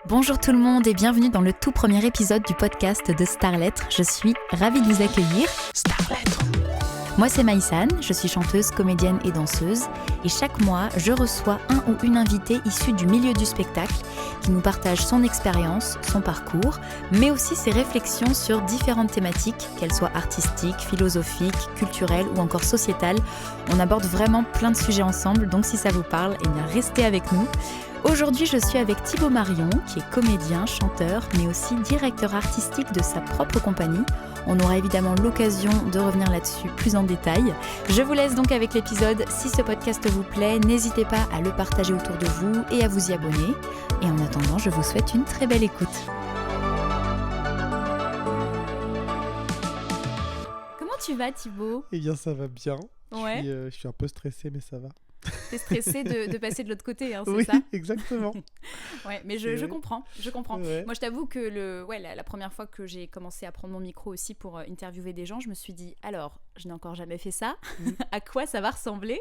Bonjour tout le monde et bienvenue dans le tout premier épisode du podcast de Starlettre. Je suis ravie de vous accueillir. Starlettre. Moi c'est Maïsane, je suis chanteuse, comédienne et danseuse. Et chaque mois, je reçois un ou une invitée issue du milieu du spectacle qui nous partage son expérience, son parcours, mais aussi ses réflexions sur différentes thématiques, qu'elles soient artistiques, philosophiques, culturelles ou encore sociétales. On aborde vraiment plein de sujets ensemble, donc si ça vous parle, eh bien restez avec nous. Aujourd'hui, je suis avec Thibaut Marion, qui est comédien, chanteur, mais aussi directeur artistique de sa propre compagnie. On aura évidemment l'occasion de revenir là-dessus plus en détail. Je vous laisse donc avec l'épisode. Si ce podcast vous plaît, n'hésitez pas à le partager autour de vous et à vous y abonner. Et en attendant, je vous souhaite une très belle écoute. Comment tu vas, Thibaut ? Eh bien, ça va bien. Ouais. Je suis un peu stressé, mais ça va. T'es stressé de passer de l'autre côté, hein, c'est oui, ça ? Oui, exactement. Ouais, mais je comprends. Ouais. Moi, je t'avoue que la première fois que j'ai commencé à prendre mon micro aussi pour interviewer des gens, je me suis dit, alors, je n'ai encore jamais fait ça. À quoi ça va ressembler ?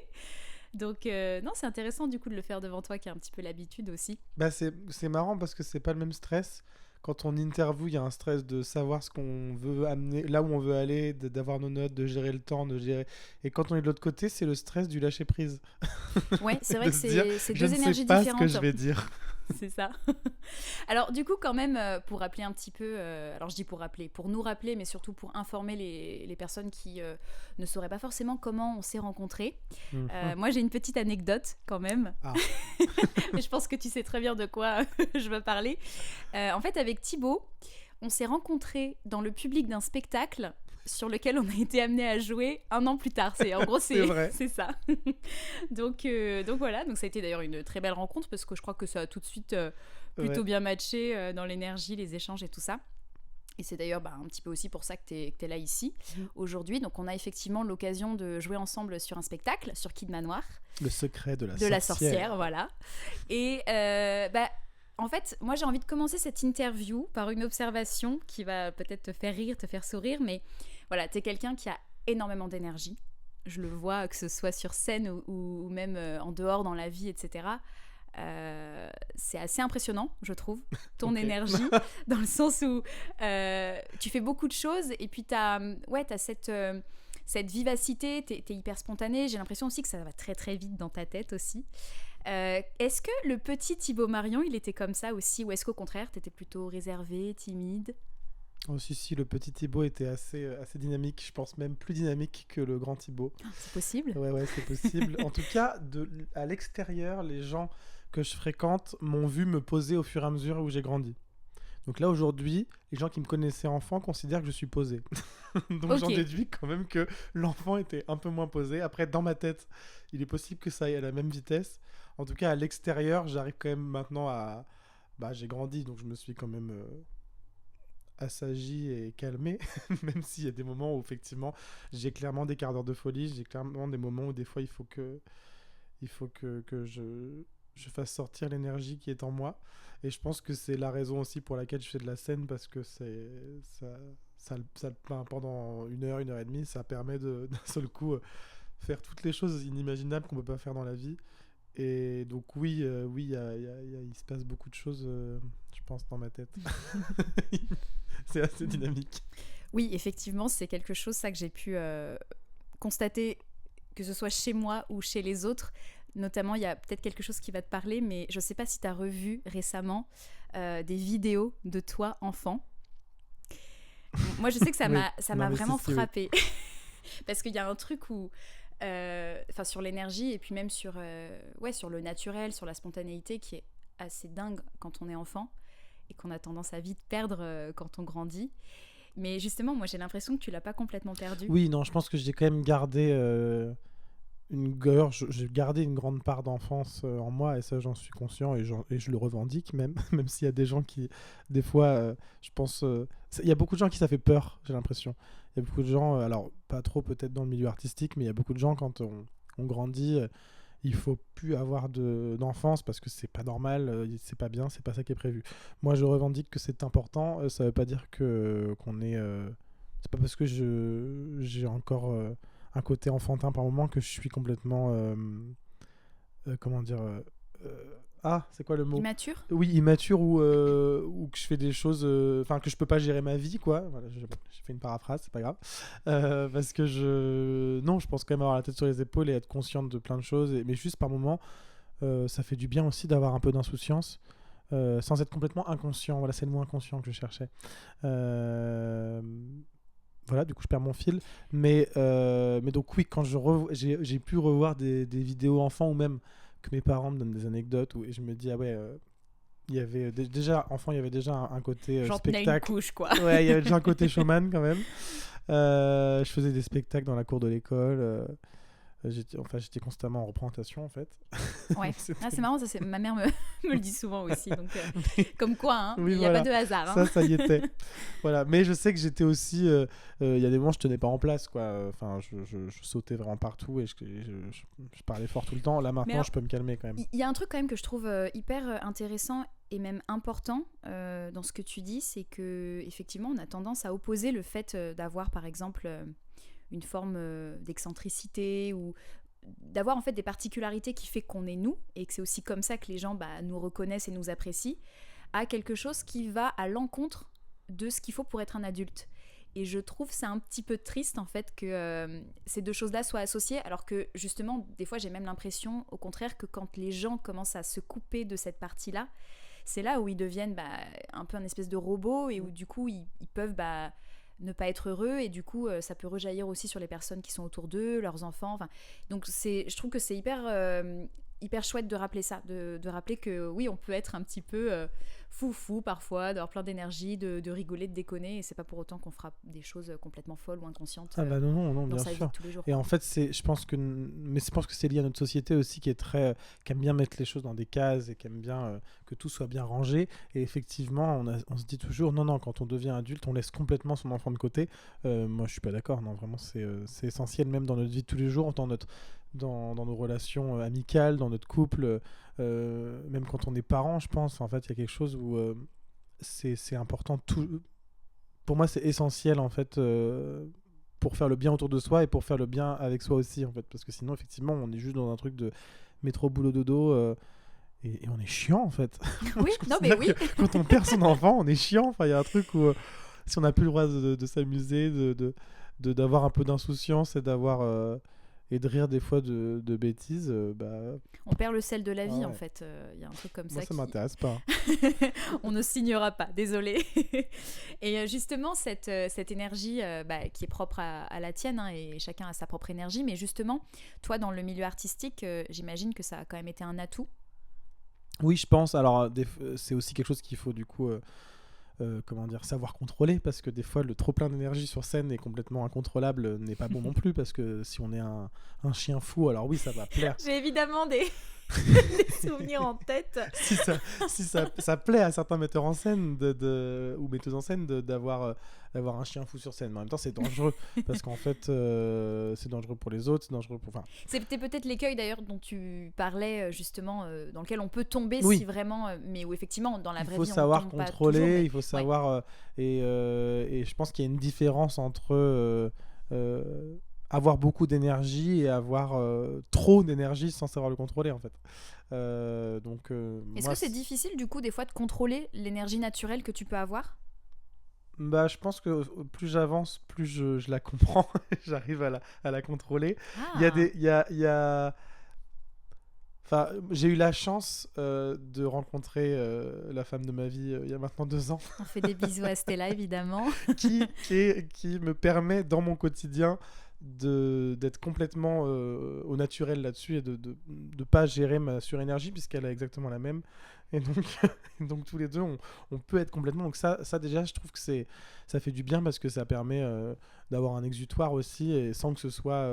Donc, non, c'est intéressant du coup de le faire devant toi qui a un petit peu l'habitude aussi. Bah, c'est marrant parce que c'est pas le même stress. Quand on interview, il y a un stress de savoir ce qu'on veut amener, là où on veut aller, d'avoir nos notes, de gérer le temps, de gérer. Et quand on est de l'autre côté, c'est le stress du lâcher prise. Ouais, c'est vrai que c'est deux énergies je ne sais pas différentes. Ce que je vais dire. C'est ça. Alors du coup quand même pour rappeler un petit peu, alors je dis pour nous rappeler, mais surtout pour informer les personnes qui ne sauraient pas forcément comment on s'est rencontrés. Moi j'ai une petite anecdote quand même. Ah. Mais je pense que tu sais très bien de quoi je veux parler. En fait avec Thibaut, on s'est rencontrés dans le public d'un spectacle sur lequel on a été amené à jouer un an plus tard. En gros, c'est ça. donc voilà, donc ça a été d'ailleurs une très belle rencontre parce que je crois que ça a tout de suite plutôt bien matché dans l'énergie, les échanges et tout ça. Et c'est d'ailleurs un petit peu aussi pour ça que t'es là ici aujourd'hui. Donc on a effectivement l'occasion de jouer ensemble sur un spectacle, sur Kid Manoir. Le secret de la sorcière, voilà. Et en fait, moi j'ai envie de commencer cette interview par une observation qui va peut-être te faire rire, te faire sourire, mais voilà, t'es quelqu'un qui a énormément d'énergie. Je le vois, que ce soit sur scène ou même en dehors dans la vie, etc. C'est assez impressionnant, je trouve, ton énergie, dans le sens où tu fais beaucoup de choses et puis t'as cette vivacité, t'es hyper spontané. J'ai l'impression aussi que ça va très très vite dans ta tête aussi. Est-ce que le petit Thibaut Marion, il était comme ça aussi, ou est-ce qu'au contraire, t'étais plutôt réservé, timide ? Oh, si, le petit Thibaut était assez dynamique. Je pense même plus dynamique que le grand Thibaut. C'est possible ? Ouais, c'est possible. En tout cas, à l'extérieur, les gens que je fréquente m'ont vu me poser au fur et à mesure où j'ai grandi. Donc là, aujourd'hui, les gens qui me connaissaient enfant considèrent que je suis posé. Donc J'en déduis quand même que l'enfant était un peu moins posé. Après, dans ma tête, il est possible que ça aille à la même vitesse. En tout cas, à l'extérieur, j'arrive quand même maintenant à... j'ai grandi, donc je me suis quand même... assagi et calmé, même s'il y a des moments où effectivement j'ai clairement des quarts d'heure de folie, j'ai clairement des moments où des fois il faut que je fasse sortir l'énergie qui est en moi, et je pense que c'est la raison aussi pour laquelle je fais de la scène, parce que pendant 1 heure, 1 heure et demie, ça permet d'un seul coup faire toutes les choses inimaginables qu'on peut pas faire dans la vie. Et donc oui, il se passe beaucoup de choses, je pense, dans ma tête. C'est assez dynamique. Oui, effectivement, c'est quelque chose ça que j'ai pu constater, que ce soit chez moi ou chez les autres. Notamment, il y a peut-être quelque chose qui va te parler, mais je ne sais pas si tu as revu récemment des vidéos de toi, enfant. Moi, je sais que ça m'a vraiment frappée. Oui. Parce qu'il y a un truc où... sur l'énergie et puis même sur le naturel, sur la spontanéité qui est assez dingue quand on est enfant et qu'on a tendance à vite perdre quand on grandit. Mais justement, moi j'ai l'impression que tu l'as pas complètement perdu. Oui, non, je pense que j'ai quand même gardé j'ai gardé une grande part d'enfance en moi, et ça j'en suis conscient, et je le revendique même s'il y a des gens qui, des fois, je pense, il y a beaucoup de gens qui ça fait peur, j'ai l'impression. Il y a beaucoup de gens, alors pas trop peut-être dans le milieu artistique, mais il y a beaucoup de gens quand on grandit, il faut plus avoir d'enfance parce que c'est pas normal, c'est pas bien, c'est pas ça qui est prévu. Moi je revendique que c'est important, ça veut pas dire qu'on est... c'est pas parce que j'ai encore un côté enfantin par moment que je suis complètement c'est quoi le mot? Immature? Oui, immature ou que je fais des choses, que je peux pas gérer ma vie, quoi. Voilà, j'ai fait une paraphrase, c'est pas grave. Parce que je pense quand même avoir la tête sur les épaules et être consciente de plein de choses. Mais juste par moment, ça fait du bien aussi d'avoir un peu d'insouciance, sans être complètement inconscient. Voilà, c'est le mot inconscient que je cherchais. Voilà, du coup, je perds mon fil. Mais donc, oui, quand j'ai pu revoir des vidéos enfants ou même que mes parents me donnent des anecdotes et je me dis, ah ouais, il y avait déjà, enfant, il y avait déjà un côté J'en tenais une spectacle. couche, quoi. Ouais, il y avait déjà un côté showman quand même. Je faisais des spectacles dans la cour de l'école. J'étais constamment en représentation en fait. Ouais. C'est marrant, ma mère me le dit souvent aussi. Donc, comme quoi, hein, Oui, il n'y a pas de hasard. Hein. Ça y était. Voilà. Mais je sais que j'étais aussi. Il y a des moments, je tenais pas en place, quoi. Enfin, je sautais vraiment partout et je parlais fort tout le temps. Là, maintenant, je peux me calmer quand même. Il y a un truc quand même que je trouve hyper intéressant et même important dans ce que tu dis, c'est que effectivement, on a tendance à opposer le fait d'avoir, par exemple, une forme d'excentricité ou d'avoir en fait des particularités qui fait qu'on est nous et que c'est aussi comme ça que les gens nous reconnaissent et nous apprécient, à quelque chose qui va à l'encontre de ce qu'il faut pour être un adulte. Et je trouve c'est un petit peu triste en fait que ces deux choses-là soient associées, alors que justement des fois j'ai même l'impression au contraire que quand les gens commencent à se couper de cette partie-là, c'est là où ils deviennent un peu un espèce de robot et où du coup ils peuvent ne pas être heureux et du coup ça peut rejaillir aussi sur les personnes qui sont autour d'eux, leurs enfants. Donc je trouve que c'est hyper chouette de rappeler ça, de rappeler que oui, on peut être un petit peu foufou parfois, d'avoir plein d'énergie, de rigoler, de déconner, et c'est pas pour autant qu'on fera des choses complètement folles ou inconscientes non, dans bien sa vie sûr. de tous les jours. Et en fait, je pense que c'est lié à notre société aussi qui aime bien mettre les choses dans des cases et qui aime bien que tout soit bien rangé. Et effectivement, on se dit toujours, non, quand on devient adulte, on laisse complètement son enfant de côté. Moi, je suis pas d'accord. Non, vraiment, c'est essentiel même dans notre vie de tous les jours, dans nos relations amicales, dans notre couple, même quand on est parent, je pense. En fait, il y a quelque chose où c'est important. Pour moi, c'est essentiel en fait pour faire le bien autour de soi et pour faire le bien avec soi aussi en fait, parce que sinon, effectivement, on est juste dans un truc de métro boulot dodo. Et on est chiant en fait. Oui, non mais oui. Quand on perd son enfant, on est chiant. Enfin, il y a un truc où si on n'a plus le droit de s'amuser, d'avoir un peu d'insouciance et et de rire des fois de bêtises, on perd le sel de la vie en fait. Il y a un truc comme moi, ça. Ça m'intéresse pas. On ne signera pas, désolé. Et justement, cette énergie qui est propre à la tienne, hein, et chacun a sa propre énergie, mais justement, toi, dans le milieu artistique, j'imagine que ça a quand même été un atout. Oui, je pense. Alors, c'est aussi quelque chose qu'il faut du coup savoir contrôler, parce que des fois le trop plein d'énergie sur scène est complètement incontrôlable, n'est pas bon non plus, parce que si on est un chien fou, alors oui, ça va plaire. J'ai évidemment des souvenirs en tête. si ça plaît à certains metteurs en scène ou metteuses en scène d'avoir un chien fou sur scène, mais en même temps c'est dangereux parce qu'en fait c'est dangereux pour les autres, c'est dangereux pour... C'était peut-être l'écueil d'ailleurs dont tu parlais justement, dans lequel on peut tomber si vraiment, mais où effectivement dans la vraie vie on tombe pas toujours. Il faut savoir contrôler, il faut savoir et je pense qu'il y a une différence entre avoir beaucoup d'énergie et avoir trop d'énergie sans savoir le contrôler en fait. Est-ce que c'est difficile du coup des fois de contrôler l'énergie naturelle que tu peux avoir ? Je pense que plus j'avance, plus je la comprends, j'arrive à la contrôler. Enfin, j'ai eu la chance de rencontrer la femme de ma vie il y a maintenant 2 ans. On fait des bisous à Stella évidemment. qui me permet dans mon quotidien d'être complètement au naturel là-dessus et de pas gérer ma surénergie puisqu'elle a exactement la même, et donc tous les deux on peut être complètement, donc ça déjà je trouve que ça fait du bien parce que ça permet d'avoir un exutoire aussi, et sans que ce soit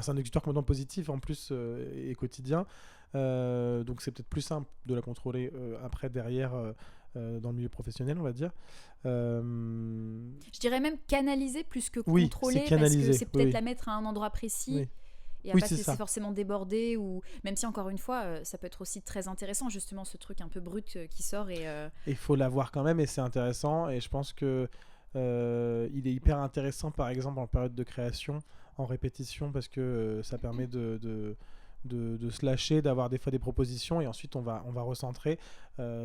c'est un exutoire complètement positif en plus et quotidien, donc c'est peut-être plus simple de la contrôler après derrière dans le milieu professionnel, on va dire. Je dirais même canaliser plus que contrôler, parce que c'est peut-être la mettre à un endroit précis. Oui. Et à pas se laisser forcément déborder, ou même si encore une fois ça peut être aussi très intéressant justement ce truc un peu brut qui sort, et il faut l'avoir quand même, et c'est intéressant, et je pense que il est hyper intéressant par exemple en période de création, en répétition, parce que ça permet de se lâcher, d'avoir des fois des propositions et ensuite on va recentrer.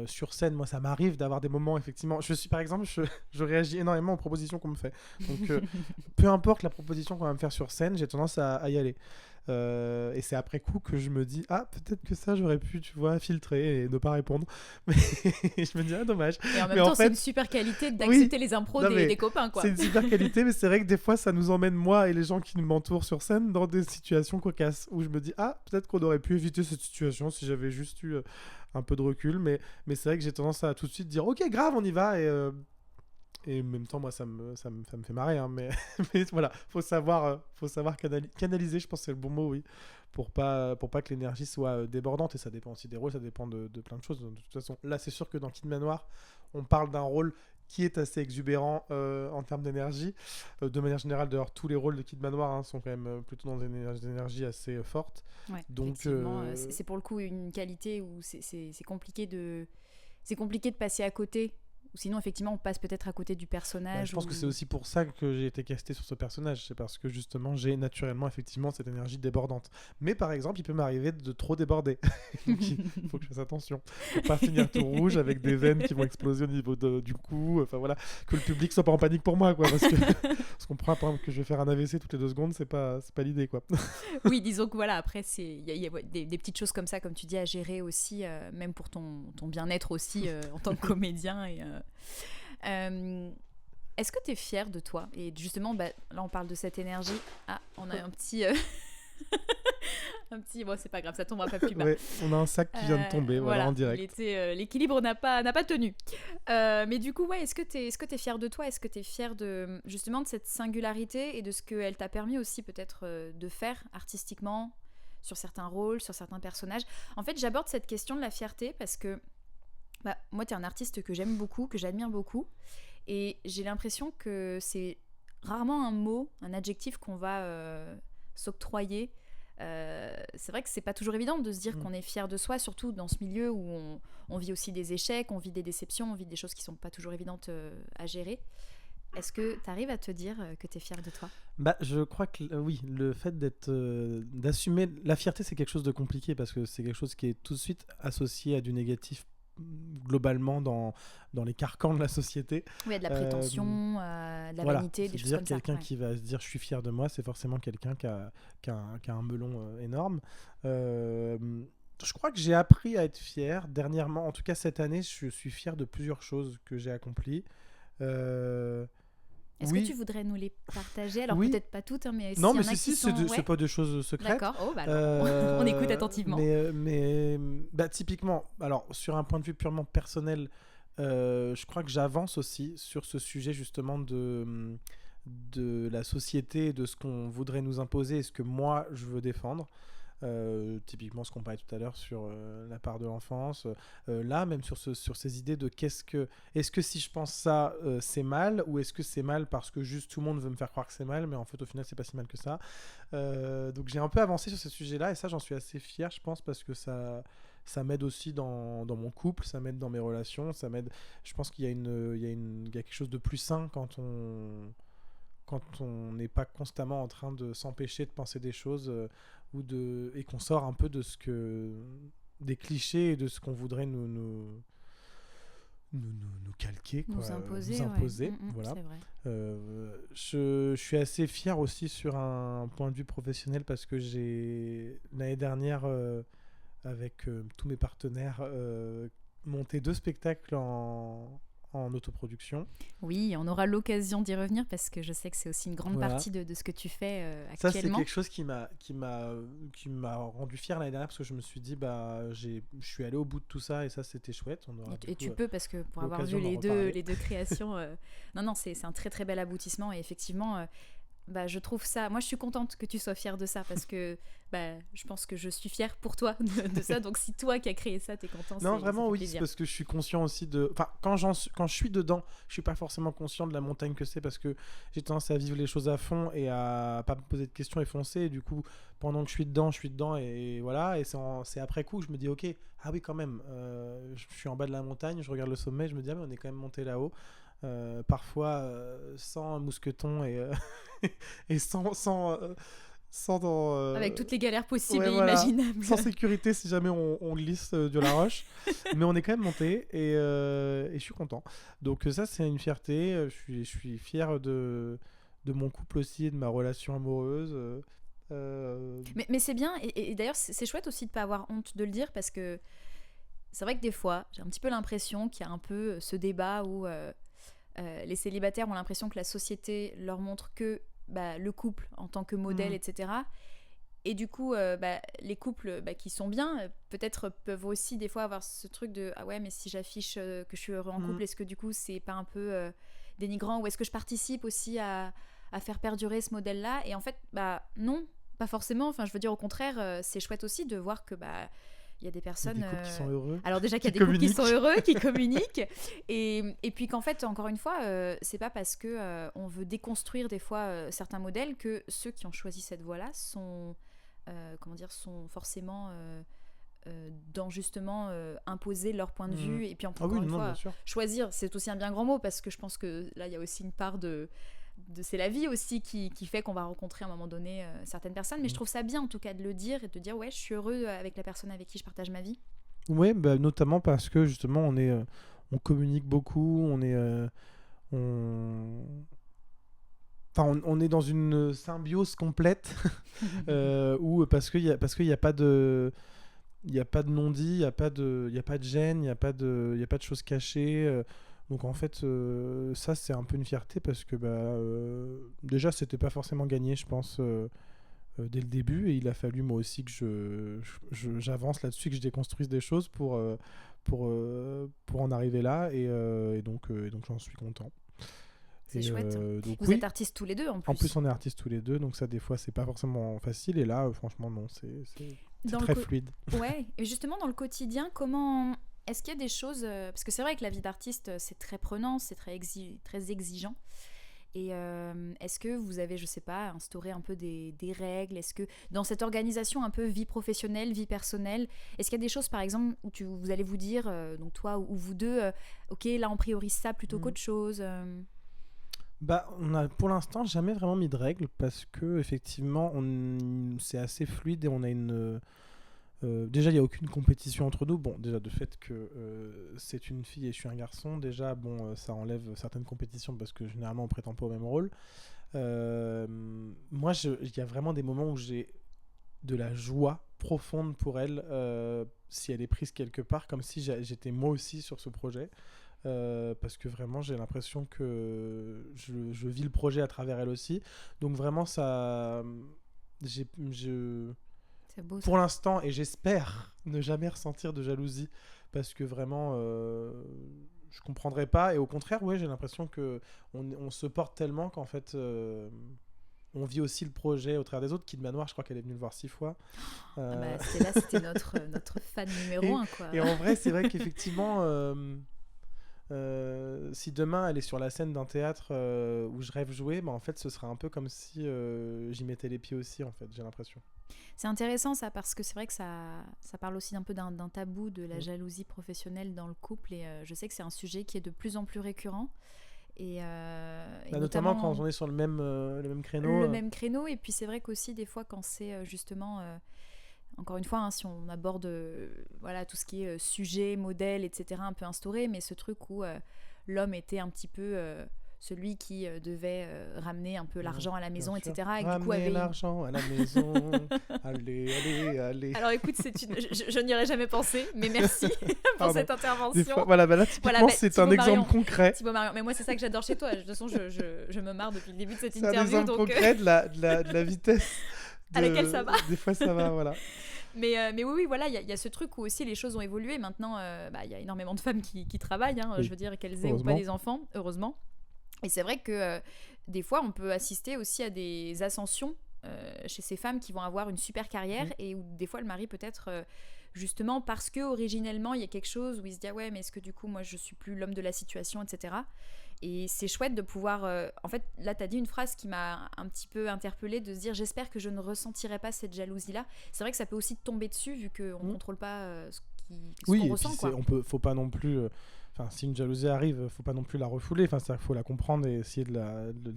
Sur scène, moi ça m'arrive d'avoir des moments effectivement, par exemple, je réagis énormément aux propositions qu'on me fait. Donc peu importe la proposition qu'on va me faire sur scène, j'ai tendance à y aller. Et c'est après coup que je me dis peut-être que ça j'aurais pu, tu vois, filtrer et ne pas répondre. Mais je me dis dommage. Et en même temps, c'est une super qualité d'accepter les impros des copains, quoi. C'est une super qualité, mais c'est vrai que des fois ça nous emmène, moi et les gens qui m'entourent sur scène, dans des situations cocasses où je me dis peut-être qu'on aurait pu éviter cette situation si j'avais juste eu un peu de recul. Mais c'est vrai que j'ai tendance à tout de suite dire ok, grave, on y va. Et en même temps, moi, ça me fait marrer. Hein, mais voilà, faut savoir canaliser, je pense que c'est le bon mot, oui. Pour pas que l'énergie soit débordante. Et ça dépend aussi des rôles, ça dépend de plein de choses. De toute façon, là, c'est sûr que dans Kid Manoir, on parle d'un rôle qui est assez exubérant en termes d'énergie. De manière générale, d'ailleurs, tous les rôles de Kid Manoir sont quand même plutôt dans une énergie assez forte. Ouais, donc, c'est pour le coup une qualité où c'est compliqué de passer à côté. Ou sinon, effectivement, on passe peut-être à côté du personnage. Je pense que c'est aussi pour ça que j'ai été casté sur ce personnage. C'est parce que justement, j'ai naturellement, effectivement, cette énergie débordante. Mais par exemple, il peut m'arriver de trop déborder. Donc, il faut que je fasse attention. Pour pas finir tout rouge avec des veines qui vont exploser au niveau du cou. Enfin voilà, que le public soit pas en panique pour moi, quoi. Parce qu'on prend, par exemple, que je vais faire un AVC toutes les 2 secondes, c'est pas l'idée, quoi. Oui, disons que voilà, après, il y a des petites choses comme ça, comme tu dis, à gérer aussi, même pour ton bien-être aussi en tant que comédien. Est-ce que tu es fière de toi? Et justement, là, on parle de cette énergie. On a un petit... Bon, c'est pas grave, ça tombera pas plus bas. Ouais, on a un sac qui vient de tomber, voilà, en direct. L'équilibre n'a pas tenu. Mais du coup, est-ce que tu es fière de toi? Est-ce que tu es fière justement de cette singularité et de ce qu'elle t'a permis aussi peut-être de faire artistiquement sur certains rôles, sur certains personnages? En fait, j'aborde cette question de la fierté parce que moi, tu es un artiste que j'aime beaucoup, que j'admire beaucoup. Et j'ai l'impression que c'est rarement un mot, un adjectif qu'on va s'octroyer. C'est vrai que c'est pas toujours évident de se dire qu'on est fier de soi, surtout dans ce milieu où on vit aussi des échecs, on vit des déceptions, on vit des choses qui sont pas toujours évidentes à gérer. Est-ce que tu arrives à te dire que tu es fier de toi? Je crois que oui, le fait d'assumer la fierté, c'est quelque chose de compliqué parce que c'est quelque chose qui est tout de suite associé à du négatif globalement dans les carcans de la société. Oui, de la prétention, de la vanité, des choses comme ça. Quelqu'un qui va se dire je suis fier de moi, c'est forcément quelqu'un qui a un melon énorme. Je crois que j'ai appris à être fier dernièrement, en tout cas cette année, je suis fier de plusieurs choses que j'ai accomplies. Est-ce que tu voudrais nous les partager? Alors peut-être pas toutes, mais non, mais c'est pas des choses secrètes. D'accord, on écoute attentivement. Mais typiquement, alors sur un point de vue purement personnel, je crois que j'avance aussi sur ce sujet justement de la société, de ce qu'on voudrait nous imposer et ce que moi je veux défendre. Typiquement ce qu'on parlait tout à l'heure sur la part de l'enfance, là même sur ces idées de est-ce que si je pense ça c'est mal, ou est-ce que c'est mal parce que juste tout le monde veut me faire croire que c'est mal, mais en fait au final c'est pas si mal que ça. Donc j'ai un peu avancé sur ce sujet là et ça j'en suis assez fier, je pense, parce que ça m'aide aussi dans mon couple, ça m'aide dans mes relations, ça m'aide. Je pense qu'il y a quelque chose de plus sain quand on n'est pas constamment en train de s'empêcher de penser des choses et qu'on sort un peu des clichés et de ce qu'on voudrait nous calquer, quoi, nous imposer, voilà. C'est vrai. Je suis assez fier aussi sur un point de vue professionnel parce que j'ai l'année dernière avec tous mes partenaires monté 2 spectacles en autoproduction. Oui, on aura l'occasion d'y revenir parce que je sais que c'est aussi une grande partie de ce que tu fais actuellement. Ça, c'est quelque chose qui m'a rendu fier l'année dernière parce que je me suis dit, je suis allé au bout de tout ça et ça, c'était chouette. Tu peux, parce que pour avoir vu les deux créations, non, c'est un très très bel aboutissement et effectivement... je trouve ça... Moi, je suis contente que tu sois fière de ça parce que je pense que je suis fière pour toi de ça. Donc, si toi qui as créé ça, t'es content, non, vraiment, oui, plaisir. parce que je suis conscient aussi de... Enfin, quand je suis dedans, je suis pas forcément conscient de la montagne que c'est parce que j'ai tendance à vivre les choses à fond et à pas me poser de questions et foncer. Et du coup, pendant que je suis dedans et voilà. Et c'est après coup que je me dis, ok, ah oui, quand même, je suis en bas de la montagne, je regarde le sommet, je me dis, mais on est quand même monté là-haut. Parfois sans mousqueton et sans Avec toutes les galères possibles ouais, et voilà. imaginables. Sans sécurité si jamais on glisse de la roche. Mais on est quand même monté et je suis content. Donc ça, c'est une fierté. Je suis fier de mon couple aussi et de ma relation amoureuse. Mais c'est bien, et d'ailleurs c'est chouette aussi de pas avoir honte de le dire, parce que c'est vrai que des fois j'ai un petit peu l'impression qu'il y a un peu ce débat où les célibataires ont l'impression que la société leur montre que le couple en tant que modèle, etc. Et du coup les couples qui sont bien peut-être peuvent aussi des fois avoir ce truc de ah ouais, mais si j'affiche que je suis heureux en couple, est-ce que du coup c'est pas un peu dénigrant, ou est-ce que je participe aussi à faire perdurer ce modèle-là? Et en fait, non, pas forcément. Enfin, je veux dire, au contraire, c'est chouette aussi de voir que il y a des personnes. Il y a des couples qui sont heureux. Alors déjà qu'il y a des couples qui sont heureux, qui communiquent, et puis qu'en fait, encore une fois, c'est pas parce que on veut déconstruire des fois certains modèles que ceux qui ont choisi cette voie-là sont forcément dans justement imposer leur point de vue. Et puis encore une fois, choisir, c'est aussi un bien grand mot, parce que je pense que là, il y a aussi une part de c'est la vie aussi qui fait qu'on va rencontrer à un moment donné certaines personnes, mais je trouve ça bien en tout cas de le dire et de dire ouais, je suis heureux avec la personne avec qui je partage ma vie. Ouais, notamment parce que justement on communique beaucoup, on est dans une symbiose complète où parce qu'il y a pas de non-dit, il y a pas de gêne, il y a pas de choses cachées. Donc en fait, ça c'est un peu une fierté, parce que déjà c'était pas forcément gagné, je pense, dès le début, et il a fallu moi aussi que j'avance là-dessus, que je déconstruise des choses pour en arriver là, et donc j'en suis content. C'est chouette. Donc, vous êtes artistes tous les deux en plus. En plus on est artistes tous les deux, donc ça des fois c'est pas forcément facile, et là franchement non, c'est très fluide. Ouais, et justement dans le quotidien, comment... Est-ce qu'il y a des choses... parce que c'est vrai que la vie d'artiste, c'est très prenant, c'est très exigeant. Et est-ce que vous avez, je sais pas, instauré un peu des règles? Est-ce que dans cette organisation un peu vie professionnelle, vie personnelle, est-ce qu'il y a des choses par exemple où vous allez vous dire, donc toi ou vous deux, ok, là on priorise ça plutôt qu'autre chose on a pour l'instant jamais vraiment mis de règles, parce que effectivement c'est assez fluide, et on a une... déjà il n'y a aucune compétition entre nous. Bon, déjà de fait que c'est une fille et je suis un garçon, déjà ça enlève certaines compétitions, parce que généralement on prétend pas au même rôle. Moi il y a vraiment des moments où j'ai de la joie profonde pour elle, si elle est prise quelque part, comme si j'étais moi aussi sur ce projet, parce que vraiment j'ai l'impression que je vis le projet à travers elle aussi. Donc vraiment ça... C'est beau, ça. Pour l'instant, et j'espère ne jamais ressentir de jalousie, parce que vraiment je comprendrais pas, et au contraire ouais, j'ai l'impression que on se porte tellement qu'en fait on vit aussi le projet au travers des autres. Kid Manoir, je crois qu'elle est venue le voir 6 fois. C'était notre fan numéro 1 quoi. Et en vrai c'est vrai qu'effectivement si demain elle est sur la scène d'un théâtre où je rêve jouer, en fait ce sera un peu comme si j'y mettais les pieds aussi, en fait, j'ai l'impression. C'est intéressant ça, parce que c'est vrai que ça parle aussi un peu d'un tabou de la jalousie professionnelle dans le couple, et je sais que c'est un sujet qui est de plus en plus récurrent, et notamment quand on est sur le même créneau. Le même créneau, et puis c'est vrai qu'aussi des fois quand c'est justement... Encore une fois, si on aborde tout ce qui est sujet, modèle, etc., un peu instauré, mais ce truc où l'homme était un petit peu celui qui devait ramener un peu l'argent à la maison, etc. Et ramener du coup avait l'argent à la maison, allez. Alors écoute, je n'y aurais jamais pensé, mais merci pour cette intervention. Là, typiquement, c'est un exemple concret. Thibaut Marion. Mais moi, c'est ça que j'adore chez toi. De toute façon, je me marre depuis le début de cette c'est interview. C'est un exemple concret de la vitesse. À laquelle ça va. Des fois ça va, voilà. Mais oui, voilà, il y a ce truc où aussi les choses ont évolué. Maintenant, il y a énormément de femmes qui travaillent, oui. Je veux dire, qu'elles aient ou pas des enfants, heureusement. Et c'est vrai que des fois, on peut assister aussi à des ascensions chez ces femmes qui vont avoir une super carrière, et où des fois le mari peut-être... justement parce que originellement il y a quelque chose où il se dit ah ouais, mais est-ce que du coup moi je suis plus l'homme de la situation, etc. Et c'est chouette de pouvoir en fait là t'as dit une phrase qui m'a un petit peu interpellée, de se dire j'espère que je ne ressentirai pas cette jalousie là. C'est vrai que ça peut aussi te tomber dessus vu qu'on contrôle pas ce qu'on Oui, et ressent, puis quoi. faut pas non plus... si une jalousie arrive, faut pas non plus la refouler. C'est-à-dire qu'il faut la comprendre et essayer de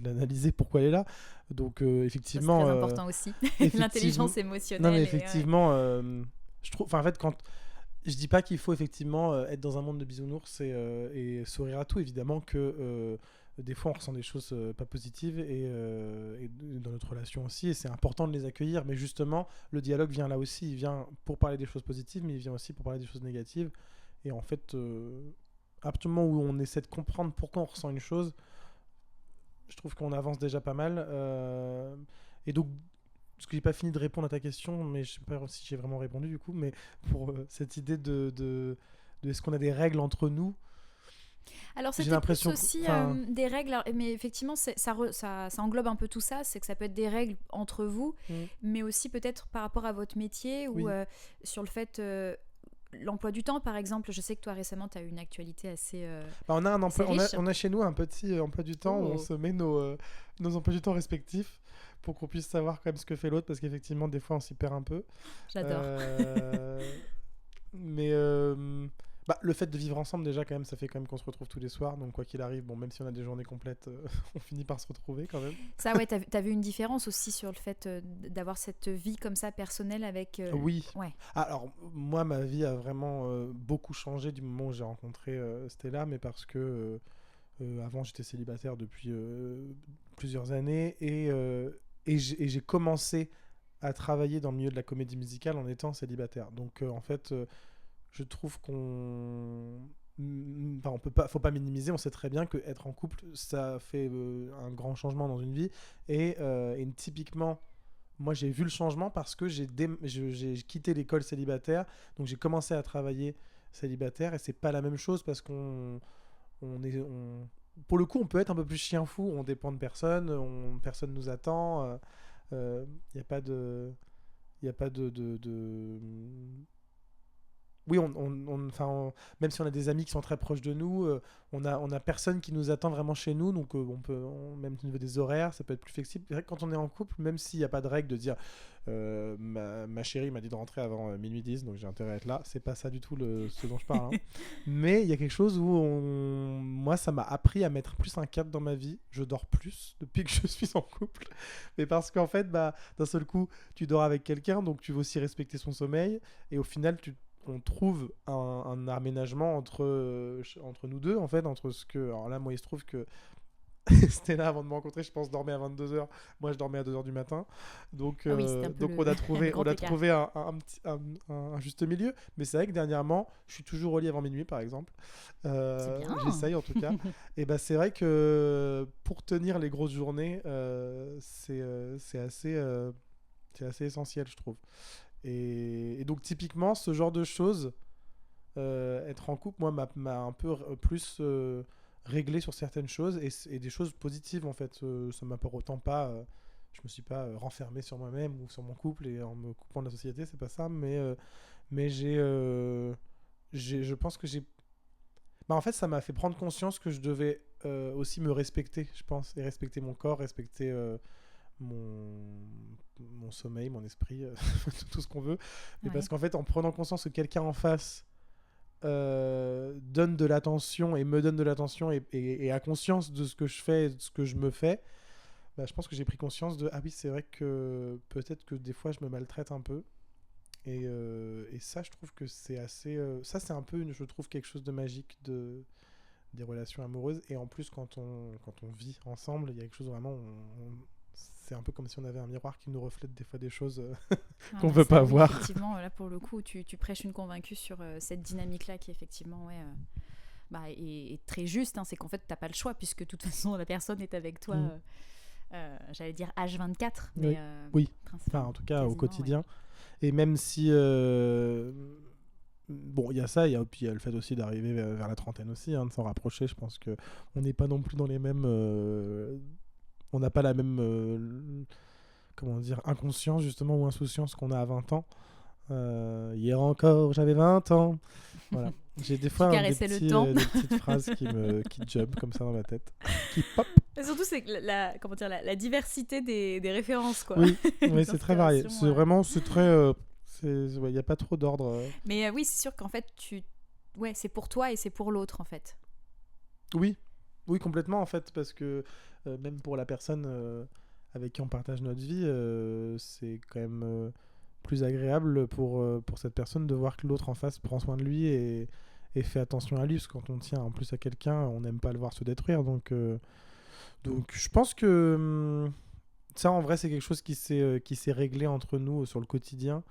l'analyser pourquoi elle est là. Donc, effectivement... Ça, c'est très important aussi. L'intelligence émotionnelle. Non, mais effectivement, je trouve... en fait, je dis pas qu'il faut effectivement être dans un monde de bisounours et sourire à tout. Évidemment que des fois, on ressent des choses pas positives et dans notre relation aussi. Et c'est important de les accueillir. Mais justement, le dialogue vient là aussi. Il vient pour parler des choses positives, mais il vient aussi pour parler des choses négatives. Et en fait... à partir du moment où on essaie de comprendre pourquoi on ressent une chose, je trouve qu'on avance déjà pas mal. Et donc, parce que j'ai pas fini de répondre à ta question, mais je sais pas si j'ai vraiment répondu du coup, mais pour cette idée de est-ce qu'on a des règles entre nous. Alors c'était plus aussi des règles, mais effectivement ça englobe un peu tout ça, c'est que ça peut être des règles entre vous, mais aussi peut-être par rapport à votre métier ou sur le fait... l'emploi du temps, par exemple, je sais que toi récemment tu as eu une actualité assez on a riche. On a chez nous un petit emploi du temps où on se met nos emplois du temps respectifs pour qu'on puisse savoir quand même ce que fait l'autre, parce qu'effectivement des fois on s'y perd un peu. J'adore. Mais le fait de vivre ensemble déjà quand même, ça fait quand même qu'on se retrouve tous les soirs, donc quoi qu'il arrive, même si on a des journées complètes, on finit par se retrouver quand même. Ça t'as vu une différence aussi sur le fait d'avoir cette vie comme ça personnelle avec... Oui. Ouais. Alors moi ma vie a vraiment beaucoup changé du moment où j'ai rencontré Stella, mais parce que avant j'étais célibataire depuis plusieurs années et j'ai commencé à travailler dans le milieu de la comédie musicale en étant célibataire. Donc en fait... je trouve faut pas minimiser. On sait très bien qu'être en couple, ça fait un grand changement dans une vie. Et typiquement, moi, j'ai vu le changement parce que j'ai quitté l'école célibataire. Donc, j'ai commencé à travailler célibataire. Et c'est pas la même chose parce pour le coup, on peut être un peu plus chien fou. On dépend de personne. Personne nous attend. Il n'y a pas de... Oui, même si on a des amis qui sont très proches de nous, on a personne qui nous attend vraiment chez nous, donc même au niveau des horaires, ça peut être plus flexible. C'est vrai que quand on est en couple, même s'il n'y a pas de règle de dire ma chérie m'a dit de rentrer avant minuit 10, donc j'ai intérêt à être là, c'est pas ça du tout ce dont je parle. Mais il y a quelque chose où moi, ça m'a appris à mettre plus un cap dans ma vie. Je dors plus depuis que je suis en couple, mais parce qu'en fait, d'un seul coup, tu dors avec quelqu'un, donc tu veux aussi respecter son sommeil, et au final, on trouve un aménagement entre nous deux, en fait, alors là, moi, il se trouve que c'était là avant de me rencontrer, je pense, dormait à 22h. Moi, je dormais à 2h du matin. Donc, on a trouvé un juste milieu. Mais c'est vrai que dernièrement, je suis toujours au lit avant minuit, par exemple. J'essaye, en tout cas. Et c'est vrai que pour tenir les grosses journées, c'est assez essentiel, je trouve. Et donc typiquement ce genre de choses, être en couple, moi, m'a un peu plus réglé sur certaines choses et des choses positives en fait. Ça m'a pour autant pas, je me suis pas renfermé sur moi-même ou sur mon couple et en me coupant de la société, c'est pas ça, mais je pense que en fait ça m'a fait prendre conscience que je devais aussi me respecter, je pense, et respecter mon corps, respecter mon sommeil, mon esprit, tout ce qu'on veut. Mais parce qu'en fait, en prenant conscience que quelqu'un en face donne de l'attention et me donne de l'attention et a conscience de ce que je fais, de ce que je me fais, je pense que j'ai pris conscience de oui, c'est vrai que peut-être que des fois je me maltraite un peu. Et ça, je trouve que c'est assez... ça, c'est un peu, je trouve, quelque chose de magique des relations amoureuses. Et en plus, quand on vit ensemble, il y a quelque chose vraiment... c'est un peu comme si on avait un miroir qui nous reflète des fois des choses qu'on ne veut pas voir. Effectivement, là, pour le coup, tu prêches une convaincue sur cette dynamique-là qui, effectivement, est très juste. C'est qu'en fait, tu n'as pas le choix, puisque de toute façon, la personne est avec toi... j'allais dire H24, mais oui. En tout cas au quotidien. Et même si il y a ça, il y a le fait aussi d'arriver vers la trentaine aussi, de s'en rapprocher. Je pense que on n'est pas non plus dans les mêmes on n'a pas la même inconscience justement ou insouciance qu'on a à 20 ans. Hier encore j'avais 20 ans. Voilà. J'ai des fois des petites phrases qui jump comme ça dans la tête, qui pop. Et surtout c'est la diversité des références, quoi. Oui, c'est très varié. C'est vraiment c'est Il n'y a pas trop d'ordre. Mais oui, c'est sûr qu'en fait, ouais, c'est pour toi et c'est pour l'autre, en fait. Oui, complètement, en fait, parce que même pour la personne avec qui on partage notre vie, c'est quand même plus agréable pour cette personne de voir que l'autre en face prend soin de lui et fait attention à lui, parce que quand on tient en plus à quelqu'un, on n'aime pas le voir se détruire. Donc je pense que ça, en vrai, c'est quelque chose qui s'est réglé entre nous sur le quotidien.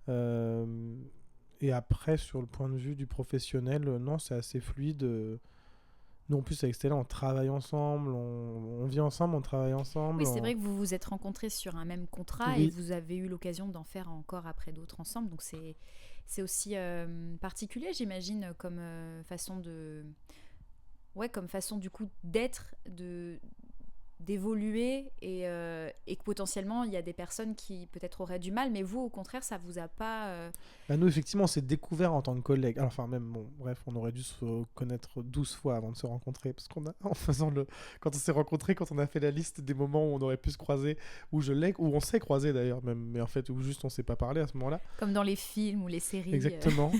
Et après, sur le point de vue du professionnel, non, c'est assez fluide. Nous, en plus, avec Stella, on travaille ensemble, on vit ensemble, on travaille ensemble. Oui, c'est vrai que vous vous êtes rencontrés sur un même contrat Oui. et vous avez eu l'occasion d'en faire encore après d'autres ensemble. Donc, c'est aussi particulier, j'imagine, comme façon de... Ouais, comme façon, du coup, d'être, d'évoluer et que potentiellement, il y a des personnes qui, peut-être, auraient du mal. Mais vous, au contraire, ça vous a pas... Bah, nous, effectivement, on s'est découvert en tant que collègues. Alors, enfin, même, bon, bref, on aurait dû se connaître 12 fois avant de se rencontrer. Parce qu'on a, quand on s'est rencontrés, quand on a fait la liste des moments où on aurait pu se croiser, où on s'est croisés d'ailleurs, même, mais en fait, où juste on s'est pas parlé à ce moment-là. Comme dans les films ou les séries. Exactement.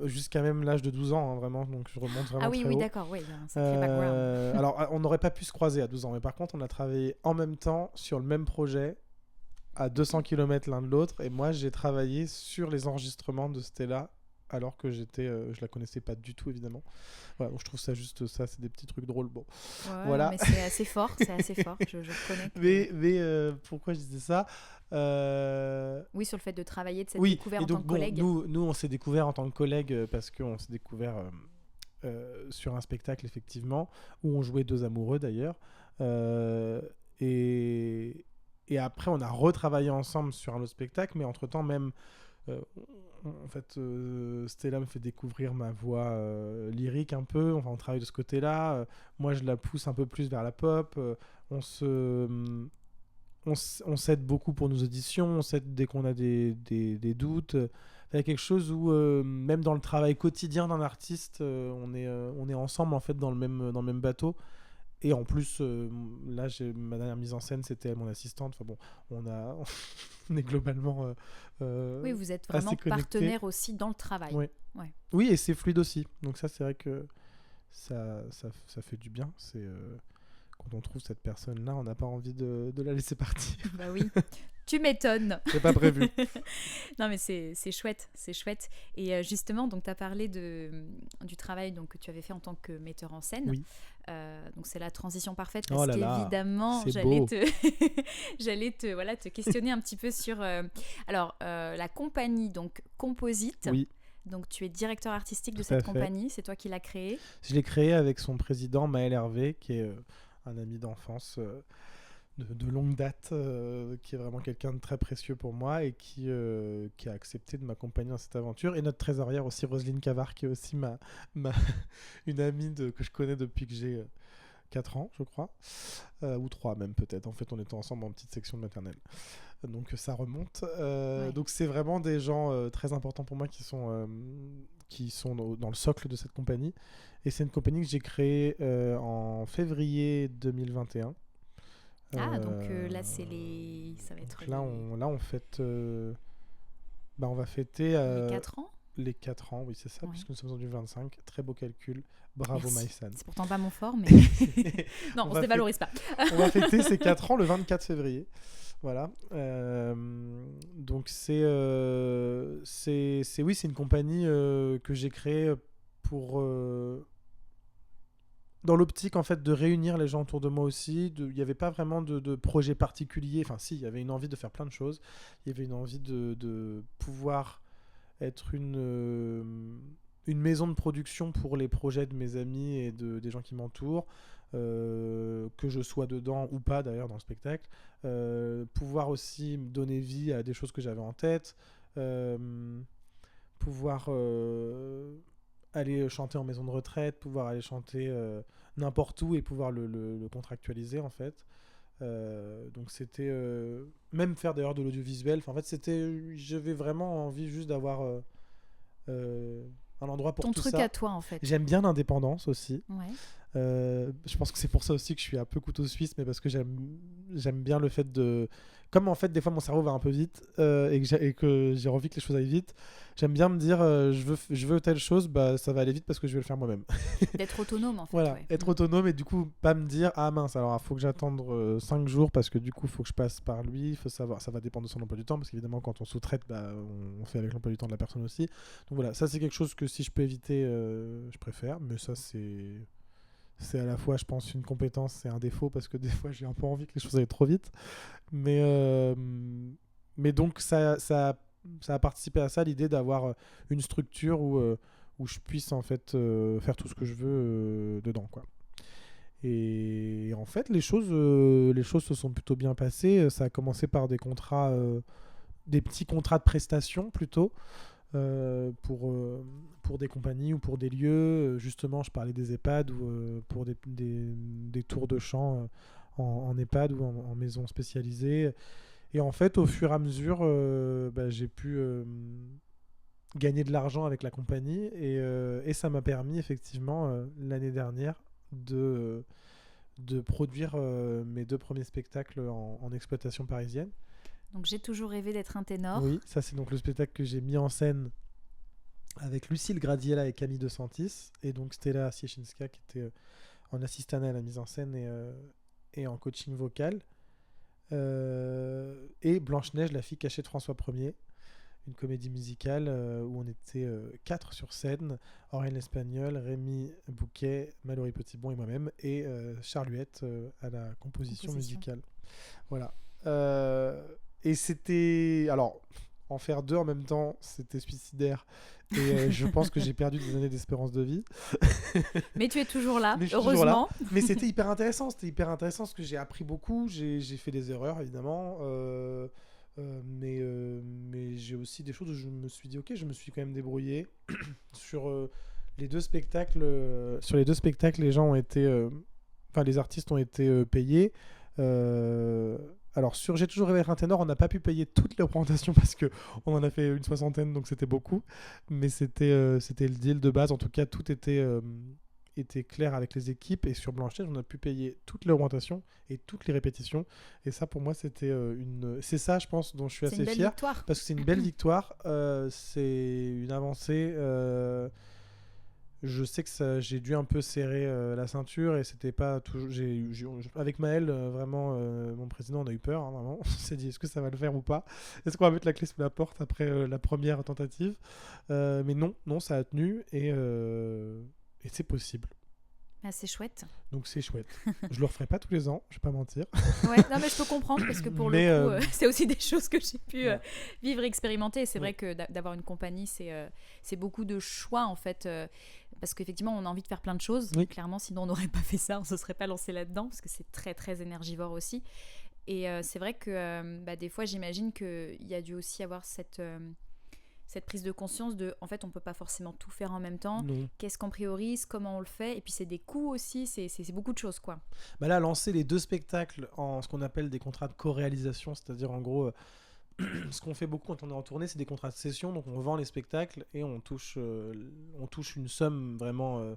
Jusqu'à même l'âge de 12 ans, hein, vraiment. Donc, je remonte vraiment très haut. D'accord, oui, il y a un sacré background. Alors, on n'aurait pas pu se croiser à 12 ans, mais par contre, on a travaillé en même temps sur le même projet, à 200 km l'un de l'autre, et moi j'ai travaillé sur les enregistrements de Stella alors que je la connaissais pas du tout, évidemment. Voilà, donc je trouve ça juste ça, c'est des petits trucs drôles. Bon, Ouais, voilà. mais c'est assez fort, je connais. Mais pourquoi je disais ça Oui, sur le fait de travailler, de s'être Oui, découvert et en donc, tant que bon, collègue. nous on s'est découvert en tant que collègue parce qu'on s'est découvert sur un spectacle, effectivement, où on jouait deux amoureux d'ailleurs. Et après, on a retravaillé ensemble sur un autre spectacle, mais entre-temps, même, en fait, Stella me fait découvrir ma voix lyrique un peu. Enfin, on travaille de ce côté-là. Moi, je la pousse un peu plus vers la pop. On s'aide beaucoup pour nos auditions. On s'aide dès qu'on a des doutes. Il y a quelque chose où, même dans le travail quotidien d'un artiste, on est ensemble, en fait, dans le même bateau. Et en plus, là, ma dernière mise en scène, c'était mon assistante. Enfin bon, on est globalement Oui, vous êtes assez vraiment connectés. Partenaire aussi dans le travail. Oui. Ouais. Oui, et c'est fluide aussi. Donc ça, c'est vrai que ça fait du bien. C'est quand on trouve cette personne-là, on n'a pas envie de la laisser partir. Bah oui, tu m'étonnes. C'est pas prévu. Non, mais c'est chouette, c'est chouette. Et justement, donc tu as parlé du travail donc, que tu avais fait en tant que metteur en scène. Oui. Donc c'est la transition parfaite parce Oh là là, qu'évidemment, c'est j'allais beau. te questionner un petit peu sur la compagnie donc Composite. Oui. Donc tu es directeur artistique de Tout à cette fait. compagnie, c'est toi qui l'as créée. Je l'ai créé avec son président Maël Hervé, qui est un ami d'enfance de longue date, qui est vraiment quelqu'un de très précieux pour moi et qui a accepté de m'accompagner dans cette aventure. Et notre trésorière aussi, Roselyne Cavard, qui est aussi une amie que je connais depuis que j'ai 4 ans, je crois, ou 3 même peut-être. En fait, on était ensemble en petite section de maternelle. Donc ça remonte. Ouais. Donc c'est vraiment des gens très importants pour moi qui sont dans le socle de cette compagnie. Et c'est une compagnie que j'ai créée en février 2021. Donc là, ça va être Là, on fête... on va fêter... les 4 ans. Les 4 ans, oui, c'est ça, Ouais. puisque nous sommes en 2025. Très beau calcul. Bravo, Merci. Maïsan. C'est pourtant pas mon fort, mais non, on va se dévalorise pas. On va fêter ces 4 ans le 24 février. Voilà. Donc c'est une compagnie que j'ai créée pour dans l'optique en fait de réunir les gens autour de moi aussi. Il n'y avait pas vraiment de projet particulier. Enfin si, il y avait une envie de faire plein de choses. Il y avait une envie de pouvoir être une maison de production pour les projets de mes amis et des gens qui m'entourent. Que je sois dedans ou pas d'ailleurs dans le spectacle, pouvoir aussi donner vie à des choses que j'avais en tête, pouvoir aller chanter en maison de retraite, pouvoir aller chanter n'importe où et pouvoir le contractualiser en fait. Donc c'était même faire d'ailleurs de l'audiovisuel. En fait j'avais vraiment envie juste d'avoir un endroit pour ton tout truc ça. à toi en fait. J'aime bien l'indépendance aussi. Ouais. Je pense que c'est pour ça aussi que je suis un peu couteau suisse, mais parce que j'aime bien le fait de... Comme en fait, des fois, mon cerveau va un peu vite et que j'ai envie que les choses aillent vite, j'aime bien me dire, je veux telle chose, bah, ça va aller vite parce que je vais le faire moi-même. D'être autonome, en fait. Voilà, Ouais. être autonome et du coup, pas me dire, ah mince, alors il faut que j'attende 5 jours parce que du coup, il faut que je passe par lui, il faut savoir, ça va dépendre de son emploi du temps parce qu'évidemment, quand on sous-traite, bah, on fait avec l'emploi du temps de la personne aussi. Donc voilà, ça c'est quelque chose que si je peux éviter, je préfère, mais ça c'est à la fois, je pense, une compétence et un défaut parce que des fois, j'ai un peu envie que les choses aillent trop vite. Mais, euh, mais donc, ça a participé à ça, l'idée d'avoir une structure où je puisse en fait faire tout ce que je veux dedans, quoi. Et en fait, les choses se sont plutôt bien passées. Ça a commencé par des petits contrats de prestation plutôt pour des compagnies ou pour des lieux. Justement, je parlais des EHPAD ou pour des tours de chant en EHPAD ou en maison spécialisée. Et en fait, au fur et à mesure, j'ai pu gagner de l'argent avec la compagnie et ça m'a permis effectivement l'année dernière de produire mes 2 premiers spectacles en exploitation parisienne. Donc j'ai toujours rêvé d'être un ténor. Oui, ça c'est donc le spectacle que j'ai mis en scène avec Lucille Gradiella et Camille De Santis et donc Stella Siechinska qui était en assistante à la mise en scène et en coaching vocal et Blanche-Neige, la fille cachée de François Ier, une comédie musicale où on était 4 sur scène, Aurélien L'Espagnol, Rémi Bouquet, Mallory Petitbon et moi-même, et Charles Huette à la composition musicale. Voilà. Et c'était... Alors, en faire 2 en même temps, c'était suicidaire. Et je pense que j'ai perdu des années d'espérance de vie. Mais tu es toujours là, heureusement. toujours là. Mais c'était hyper intéressant. C'était hyper intéressant parce que j'ai appris beaucoup. J'ai fait des erreurs, évidemment. Mais j'ai aussi des choses où je me suis dit, ok, je me suis quand même débrouillé. Sur les 2 spectacles, les gens ont été... les artistes ont été payés. Alors sur J'ai toujours rêvé d'être un ténor, on n'a pas pu payer toutes les représentations parce qu'on en a fait une 60aine, donc c'était beaucoup. Mais c'était le deal de base. En tout cas, tout était clair avec les équipes. Et sur Blanche-Neige, on a pu payer toutes les représentations et toutes les répétitions. Et ça, pour moi, c'est ça, je pense, dont je suis assez fier. Victoire. Parce que c'est une belle victoire. C'est une avancée. Je sais que j'ai dû un peu serrer la ceinture et c'était pas toujours. Avec Maël, vraiment, mon président, on a eu peur, hein, vraiment. On s'est dit, est-ce que ça va le faire ou pas ? Est-ce qu'on va mettre la clé sous la porte après la première tentative ? Mais non, ça a tenu et c'est possible. Ah, c'est chouette. Donc c'est chouette. Je le referai pas tous les ans, je vais pas mentir. Ouais, non mais je peux comprendre parce que pour le coup, c'est aussi des choses que j'ai pu vivre, expérimenter. Et c'est vrai que d'avoir une compagnie, c'est beaucoup de choix en fait, parce qu'effectivement, on a envie de faire plein de choses. Oui. Clairement, sinon on n'aurait pas fait ça, on se serait pas lancé là-dedans parce que c'est très très énergivore aussi. Et c'est vrai que des fois, j'imagine qu'il y a dû aussi avoir cette prise de conscience de, en fait, on peut pas forcément tout faire en même temps. Non. Qu'est-ce qu'on priorise, comment on le fait, et puis c'est des coûts aussi, c'est beaucoup de choses, quoi. Là, lancer les 2 spectacles en ce qu'on appelle des contrats de co-réalisation, c'est-à-dire en gros, ce qu'on fait beaucoup quand on est en tournée, c'est des contrats de session, donc on vend les spectacles et on touche une somme vraiment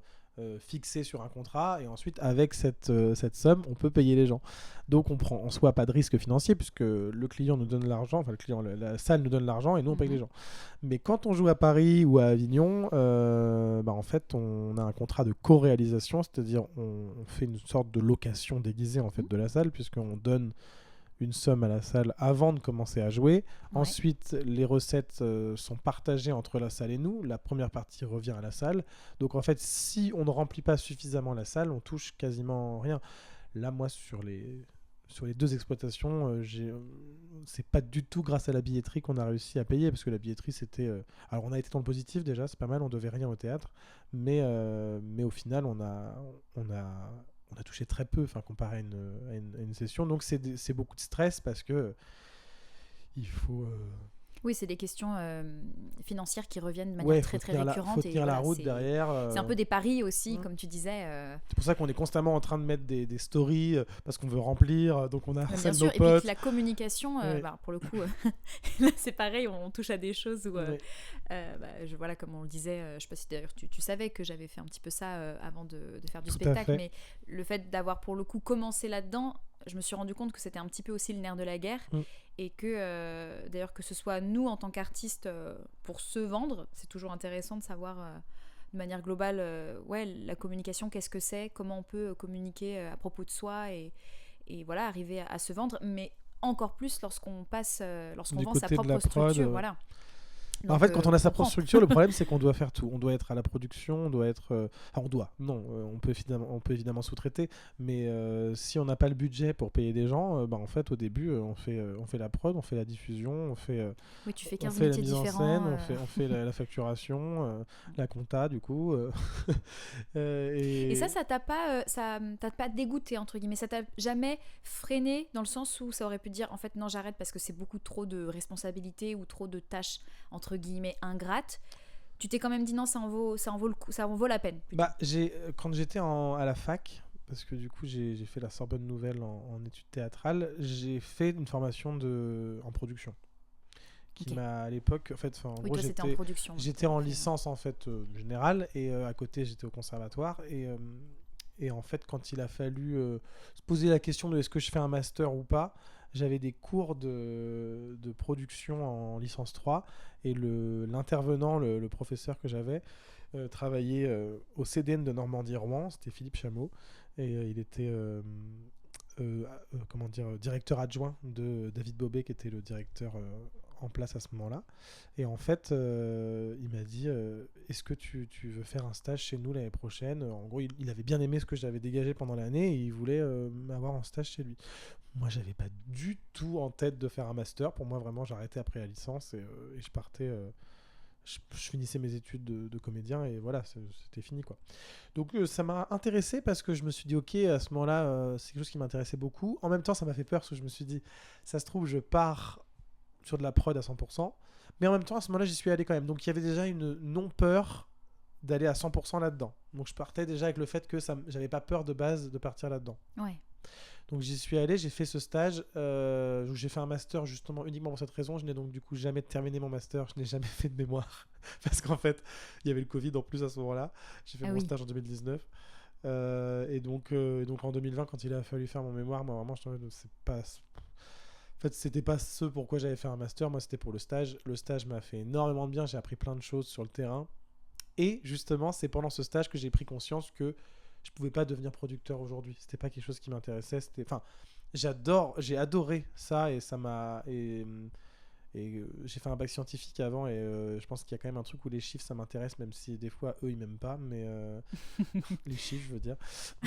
fixée sur un contrat, et ensuite avec cette somme, on peut payer les gens. Donc on prend en soi pas de risque financier puisque le client nous donne l'argent, enfin la salle nous donne l'argent et nous on paye les gens. Mais quand on joue à Paris ou à Avignon, en fait on a un contrat de co-réalisation, c'est-à-dire on fait une sorte de location déguisée en fait de la salle puisqu'on donne une somme à la salle avant de commencer à jouer. Ouais. Ensuite, les recettes sont partagées entre la salle et nous. La première partie revient à la salle. Donc en fait, si on ne remplit pas suffisamment la salle, on touche quasiment rien. Là, moi, sur les 2 exploitations, c'est pas du tout grâce à la billetterie qu'on a réussi à payer, parce que la billetterie, c'était... Alors, on a été dans le positif déjà, c'est pas mal, on devait rien au théâtre, mais au final, on a touché très peu, comparé à une session. Donc, c'est beaucoup de stress parce que il faut Oui, c'est des questions financières qui reviennent de manière très très récurrente. Faut tenir la route derrière. C'est un peu des paris aussi, comme tu disais. C'est pour ça qu'on est constamment en train de mettre des stories parce qu'on veut remplir, donc on a bien celle de sûr. nos Et potes. puis la communication, pour le coup, là c'est pareil, on touche à des choses où, voilà, comme on le disait, je sais pas si d'ailleurs tu savais que j'avais fait un petit peu ça avant de faire du spectacle, mais le fait d'avoir pour le coup commencé là-dedans, je me suis rendu compte que c'était un petit peu aussi le nerf de la guerre. Et que d'ailleurs que ce soit nous en tant qu'artistes pour se vendre, c'est toujours intéressant de savoir de manière globale la communication, qu'est-ce que c'est, comment on peut communiquer à propos de soi et voilà, arriver à se vendre, mais encore plus lorsqu'on vend sa propre structure, voilà. Donc, en fait, quand on a sa propre structure, le problème c'est qu'on doit faire tout. On doit être à la production, on doit être. On peut évidemment sous-traiter, mais si on n'a pas le budget pour payer des gens, en fait, au début, on fait la prod, on fait la diffusion, oui, tu fais 15 on fait la métiers mise en différents. scène, on fait la facturation, la compta, du coup. Et ça t'a pas dégoûté, entre guillemets, ça t'a jamais freiné dans le sens où ça aurait pu dire en fait non, j'arrête parce que c'est beaucoup trop de responsabilités ou trop de tâches entre guillemets ingrates. Tu t'es quand même dit non, ça en vaut la peine. Quand j'étais à la fac, parce que du coup j'ai fait la Sorbonne Nouvelle en études théâtrales, j'ai fait une formation en production. Qui m'a à l'époque, en fait, oui, toi, c'était en production. J'étais en licence en fait générale et à côté j'étais au conservatoire et en fait quand il a fallu se poser la question de est-ce que je fais un master ou pas, j'avais des cours de production en licence 3 et l'intervenant, le professeur que j'avais travaillait au CDN de Normandie-Rouen, c'était Philippe Chameau et il était directeur adjoint de David Bobet qui était le directeur en place à ce moment-là. Et en fait, il m'a dit est-ce que tu veux faire un stage chez nous l'année prochaine ? En gros, il avait bien aimé ce que j'avais dégagé pendant l'année et il voulait m'avoir en stage chez lui. Moi, j'avais pas du tout en tête de faire un master. Pour moi, vraiment, j'arrêtais après la licence et je partais. Je finissais mes études de comédien et voilà, c'était fini, quoi. Donc ça m'a intéressé parce que je me suis dit ok, à ce moment-là, c'est quelque chose qui m'intéressait beaucoup. En même temps, ça m'a fait peur parce que je me suis dit, ça se trouve, je pars sur de la prod à 100%, mais en même temps, à ce moment-là, j'y suis allé quand même. Donc il y avait déjà une non-peur d'aller à 100% là-dedans. Donc je partais déjà avec le fait que j'avais pas peur de base de partir là-dedans. Ouais. Donc j'y suis allé, j'ai fait ce stage où j'ai fait un master justement uniquement pour cette raison. Je n'ai donc du coup jamais terminé mon master, je n'ai jamais fait de mémoire parce qu'en fait il y avait le Covid en plus à ce moment-là. J'ai fait mon stage en 2019 et donc en 2020 quand il a fallu faire mon mémoire, moi vraiment en fait c'était pas ce pourquoi j'avais fait un master, moi c'était pour le stage. Le stage m'a fait énormément de bien, j'ai appris plein de choses sur le terrain et justement c'est pendant ce stage que j'ai pris conscience que je pouvais pas devenir producteur aujourd'hui. C'était pas quelque chose qui m'intéressait. J'ai adoré ça et ça m'a j'ai fait un bac scientifique avant et je pense qu'il y a quand même un truc où les chiffres ça m'intéresse même si des fois eux ils m'aiment pas, mais les chiffres je veux dire.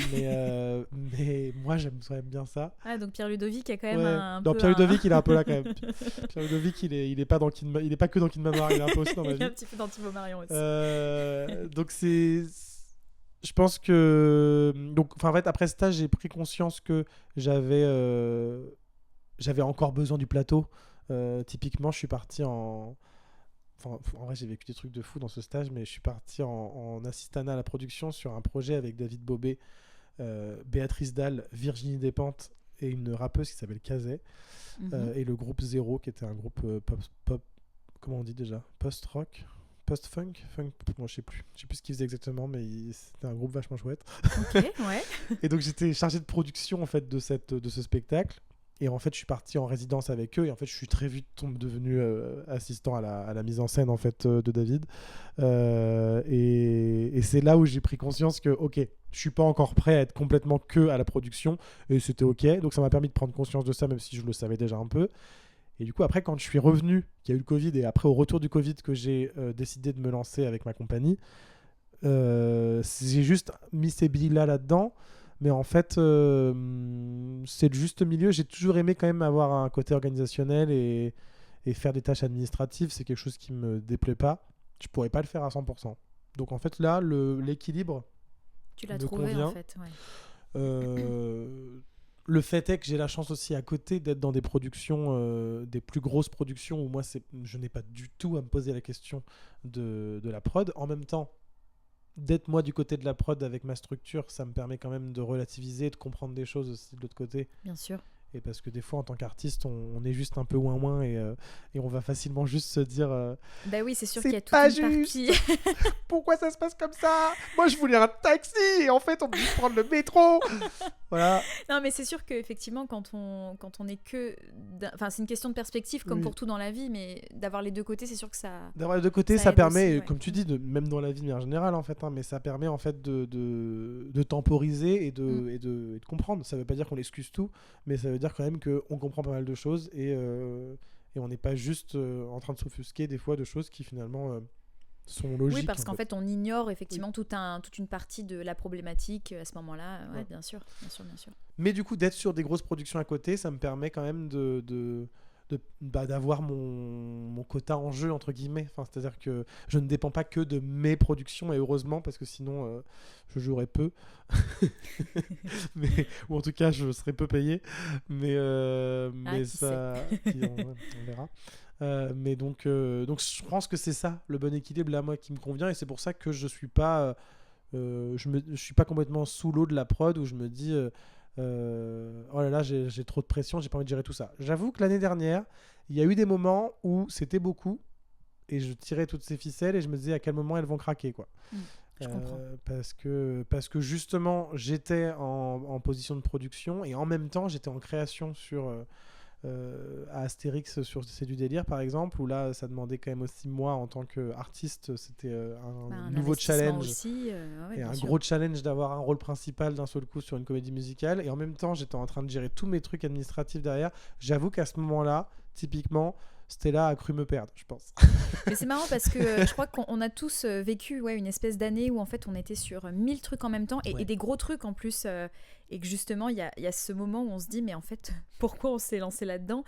Mais moi j'aime bien ça. Ah donc Pierre Ludovic a quand même Pierre Ludovic il est un peu là quand même. Pierre Ludovic il est pas dans il est pas que dans Kid Manoir, il est un peu aussi dans ma vie. Il est un petit peu dans Thibaut Marion aussi. Donc je pense que en fait après ce stage j'ai pris conscience que j'avais encore besoin du plateau. Typiquement je suis parti en vrai j'ai vécu des trucs de fou dans ce stage, mais je suis parti en assistanat à la production sur un projet avec David Bobet, Béatrice Dalle, Virginie Despentes et une rappeuse qui s'appelle Kazé, et le groupe Zéro qui était un groupe pop comment on dit déjà, post-rock, post-funk, moi je sais plus ce qu'ils faisaient exactement, mais c'était un groupe vachement chouette. Ok, ouais. Et donc j'étais chargé de production en fait de ce spectacle. Et en fait, je suis parti en résidence avec eux. Et en fait, je suis très vite devenu assistant à la mise en scène en fait, de David. Et c'est là où j'ai pris conscience que, ok, je suis pas encore prêt à être complètement que à la production. Et c'était ok. Donc ça m'a permis de prendre conscience de ça, même si je le savais déjà un peu. Et du coup, après, quand je suis revenu, qu'il y a eu le Covid, et après, au retour du Covid, que j'ai décidé de me lancer avec ma compagnie, j'ai juste mis ces billes là-dedans. Mais en fait, c'est le juste milieu. J'ai toujours aimé quand même avoir un côté organisationnel et faire des tâches administratives. C'est quelque chose qui me déplaît pas. Je pourrais pas le faire à 100%. Donc en fait, là, l'équilibre tu l'as trouvé convient. en fait, ouais. le fait est que j'ai la chance aussi à côté d'être dans des productions, des plus grosses productions où moi, je n'ai pas du tout à me poser la question de la prod. En même temps, d'être moi du côté de la prod avec ma structure, ça me permet quand même de relativiser, de comprendre des choses aussi de l'autre côté. Bien sûr. Et parce que des fois, en tant qu'artiste, on est juste un peu ouin-ouin et on va facilement juste se dire Bah oui, c'est sûr c'est qu'il y a toute pas une juste. partie. Pourquoi ça se passe comme ça? Moi, je voulais un taxi et en fait, on me dit de prendre le métro. Voilà. Non, mais c'est sûr qu'effectivement, quand on est que... Enfin, c'est une question de perspective, comme Oui. pour tout dans la vie, mais d'avoir les deux côtés, c'est sûr que ça... D'avoir les deux côtés, Ça ça aide permet, aussi, ouais. comme tu dis, même dans la vie mais en général, en fait, mais ça permet en fait de temporiser et de comprendre. Ça veut pas dire qu'on excuse tout, mais ça veut dire quand même qu'on comprend pas mal de choses et on n'est pas juste en train de s'offusquer des fois de choses qui finalement sont logiques. Oui, parce qu'en fait, on ignore effectivement toute une partie de la problématique à ce moment-là. Ouais, Ouais. bien sûr. Mais du coup, d'être sur des grosses productions à côté, ça me permet quand même d'avoir mon quota en jeu, entre guillemets. Enfin, c'est-à-dire que je ne dépends pas que de mes productions, et heureusement, parce que sinon, je jouerais peu. Ou en tout cas, je serais peu payé. Mais qui ça... on verra. Mais donc je pense que c'est ça, le bon équilibre, là, moi, qui me convient. Et c'est pour ça que je suis pas... je suis pas complètement sous l'eau de la prod, où je me dis... oh là là, j'ai trop de pression, j'ai pas envie de gérer tout ça. J'avoue que l'année dernière, il y a eu des moments où c'était beaucoup et je tirais toutes ces ficelles et je me disais à quel moment elles vont craquer, quoi. Je comprends. Parce que justement, j'étais en position de production et en même temps, j'étais en création à Astérix sur C'est du délire, par exemple, où là, ça demandait quand même aussi, moi, en tant qu'artiste, c'était un nouveau investissement challenge. Aussi, ouais, Et bien un sûr. gros challenge d'avoir un rôle principal d'un seul coup sur une comédie musicale. Et en même temps, j'étais en train de gérer tous mes trucs administratifs derrière. J'avoue qu'à ce moment-là, typiquement, Stella a cru me perdre, je pense. Mais c'est marrant parce que je crois qu'on a tous vécu une espèce d'année où en fait on était sur 1000 trucs en même temps et des gros trucs en plus. Et que justement, il y a ce moment où on se dit, mais en fait, pourquoi on s'est lancé là-dedans?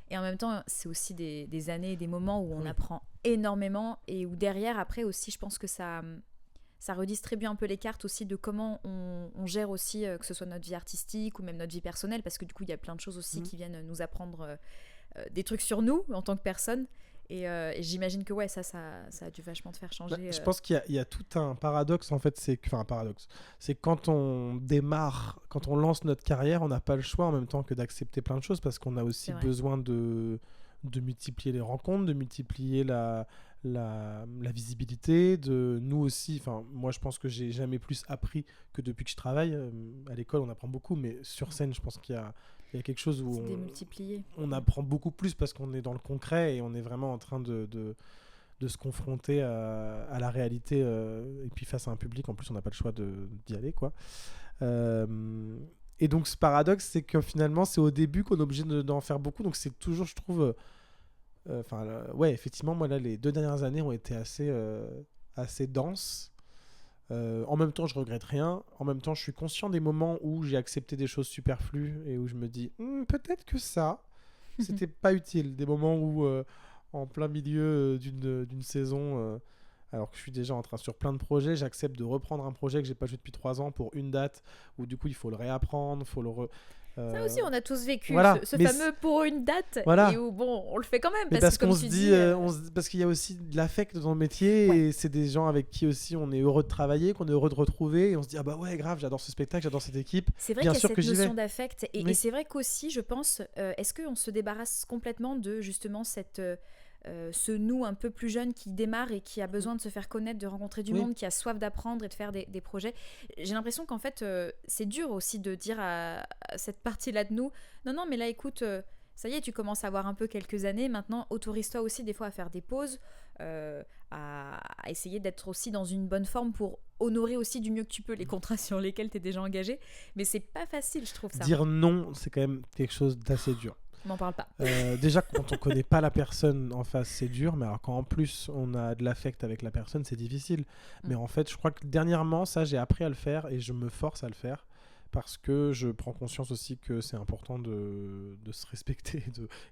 Et en même temps, c'est aussi des années et des moments où on apprend énormément et où derrière, après aussi, je pense que ça redistribue un peu les cartes aussi de comment on gère aussi, que ce soit notre vie artistique ou même notre vie personnelle, parce que du coup, il y a plein de choses aussi qui viennent nous apprendre des trucs sur nous en tant que personne. Et j'imagine que ça a dû vachement te faire changer. Je pense qu'il y a tout un paradoxe, en fait. C'est que quand on démarre, quand on lance notre carrière, on n'a pas le choix en même temps que d'accepter plein de choses, parce qu'on a aussi besoin de multiplier les rencontres, de multiplier la visibilité, de nous aussi. Enfin, moi, je pense que j'ai jamais plus appris que depuis que je travaille. À l'école, on apprend beaucoup, mais sur scène, je pense qu'il y a quelque chose où on apprend beaucoup plus parce qu'on est dans le concret et on est vraiment en train de se confronter à la réalité et puis face à un public. En plus, on n'a pas le choix d'y aller, quoi. Et donc, ce paradoxe, c'est que finalement, c'est au début qu'on est obligé d'en faire beaucoup. Donc, c'est toujours, je trouve... effectivement, moi, là, les 2 dernières années ont été assez denses. En même temps, je regrette rien. En même temps, je suis conscient des moments où j'ai accepté des choses superflues et où je me dis peut-être que ça, c'était pas utile. Des moments où, en plein milieu d'une saison, alors que je suis déjà sur plein de projets, j'accepte de reprendre un projet que j'ai pas joué depuis 3 ans pour une date où du coup il faut le réapprendre, faut le Ça aussi, on a tous vécu ce mais fameux pour une date et où on le fait quand même. Mais parce qu'on se dit, parce qu'il y a aussi de l'affect dans le métier et c'est des gens avec qui aussi on est heureux de travailler, qu'on est heureux de retrouver et on se dit ah bah ouais grave, j'adore ce spectacle, j'adore cette équipe. C'est vrai qu'il y a cette notion d'affect et c'est vrai qu'aussi je pense, est-ce qu'on se débarrasse complètement de justement ce nous un peu plus jeune qui démarre et qui a besoin de se faire connaître, de rencontrer du monde, qui a soif d'apprendre et de faire des projets. J'ai l'impression qu'en fait, c'est dur aussi de dire à cette partie-là de nous, non, mais là, écoute, ça y est, tu commences à avoir un peu quelques années, maintenant, autorise-toi aussi des fois à faire des pauses, à essayer d'être aussi dans une bonne forme pour honorer aussi du mieux que tu peux les contrats sur lesquels tu es déjà engagé. Mais c'est pas facile, je trouve ça. Dire non, c'est quand même quelque chose d'assez dur. M'en parle pas. Déjà, quand on connaît pas la personne en face, c'est dur. Mais alors, quand en plus on a de l'affect avec la personne, c'est difficile. Mais en fait, je crois que dernièrement, ça, j'ai appris à le faire et je me force à le faire parce que je prends conscience aussi que c'est important de se respecter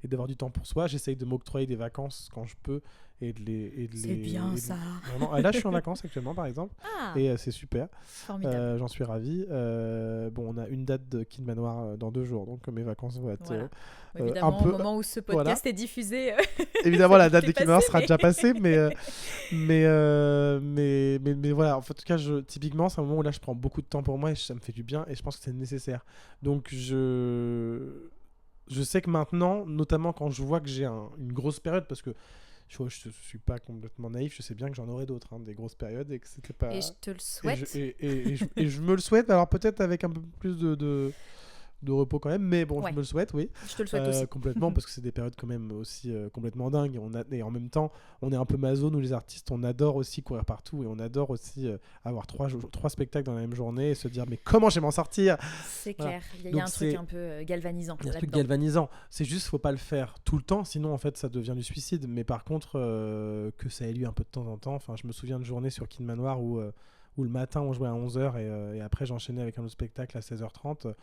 et d'avoir du temps pour soi. J'essaye de m'octroyer des vacances quand je peux et de les C'est bien ça. Vraiment. Là, je suis en vacances actuellement, par exemple, Ah, et c'est super. formidable. J'en suis ravi. Bon, on a une date de Kid Manoir dans 2 jours, donc mes vacances vont être Voilà. un Évidemment, peu. au moment où ce podcast est diffusé, Évidemment, la date est de Kid passé, Manoir sera mais- déjà passée, mais voilà. En tout cas, typiquement, c'est un moment où là, je prends beaucoup de temps pour moi et ça me fait du bien et je pense que c'est nécessaire. Donc, je sais que maintenant, notamment quand je vois que j'ai une grosse période, parce que je suis pas complètement naïf, je sais bien que j'en aurai d'autres, des grosses périodes et que c'était pas. Et je te le souhaite. Et je me le souhaite, alors peut-être avec un peu plus de repos quand même, mais bon, Ouais. je me le souhaite, oui. Je te le souhaite aussi. Complètement, parce que c'est des périodes quand même aussi complètement dingues. Et en même temps, on est un peu maso, nous les artistes, on adore aussi courir partout et on adore aussi avoir 3 spectacles dans la même journée et se dire mais comment je vais m'en sortir. C'est Voilà. clair. Il y a Donc un truc c'est- un peu galvanisant Il y a un truc là-dedans. galvanisant. C'est juste, faut pas le faire tout le temps, sinon en fait ça devient du suicide. Mais par contre, que ça ait lieu un peu de temps en temps. Enfin, je me souviens de journées sur Kid Manoir où le matin on jouait à 11h et après j'enchaînais avec un autre spectacle à 16h30.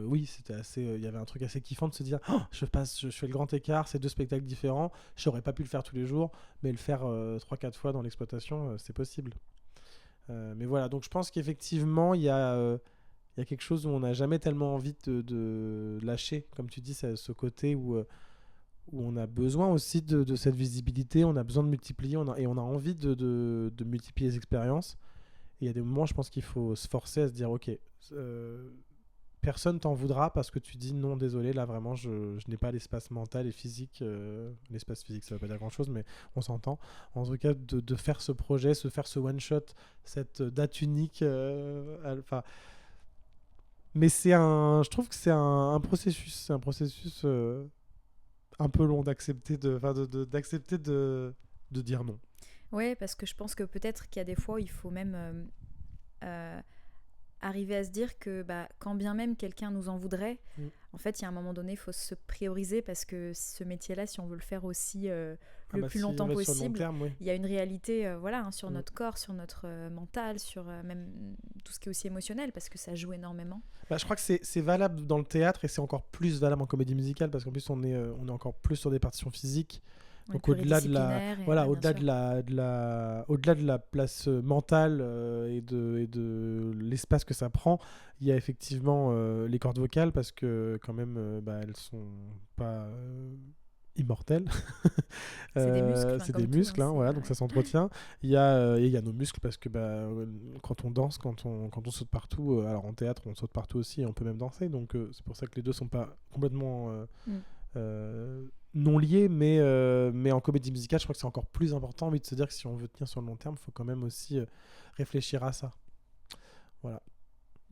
Oui, c'était assez. Il y avait un truc assez kiffant de se dire oh, je fais le grand écart, c'est 2 spectacles différents. J'aurais pas pu le faire tous les jours, mais le faire 3-4 fois dans l'exploitation, c'est possible. Mais voilà, donc je pense qu'effectivement, il y a quelque chose où on n'a jamais tellement envie de lâcher, comme tu dis, c'est ce côté où on a besoin aussi de cette visibilité, on a besoin de multiplier, et on a envie de multiplier les expériences. Et il y a des moments, je pense qu'il faut se forcer à se dire ok. Personne t'en voudra parce que tu dis non, désolé, là vraiment je n'ai pas l'espace mental et physique. L'espace physique, ça veut pas dire grand chose, mais on s'entend. En tout cas, de faire ce projet, faire ce one shot, cette date unique. Mais je trouve que c'est un processus, un peu long d'accepter d'accepter de dire non. Ouais, parce que je pense que peut-être qu'il y a des fois où il faut même arriver à se dire que quand bien même quelqu'un nous en voudrait, en fait, il y a un moment donné, il faut se prioriser parce que ce métier-là, si on veut le faire aussi le plus longtemps possible, sur le long terme, oui. il y a une réalité sur notre corps, sur notre mental, sur même tout ce qui est aussi émotionnel parce que ça joue énormément. Je crois que c'est valable dans le théâtre et c'est encore plus valable en comédie musicale parce qu'en plus on est encore plus sur des partitions physiques. Donc au-delà de la place mentale et de l'espace que ça prend, il y a effectivement les cordes vocales parce que quand même elles sont pas immortelles. C'est des muscles, c'est comme des tout, muscles, hein, voilà, donc ça s'entretient. Il y a nos muscles parce que quand on danse, quand on saute partout, alors en théâtre on saute partout aussi et on peut même danser, donc c'est pour ça que les deux sont pas complètement non liés, mais en comédie musicale je crois que c'est encore plus important de se dire que si on veut tenir sur le long terme il faut quand même aussi réfléchir à ça. Voilà.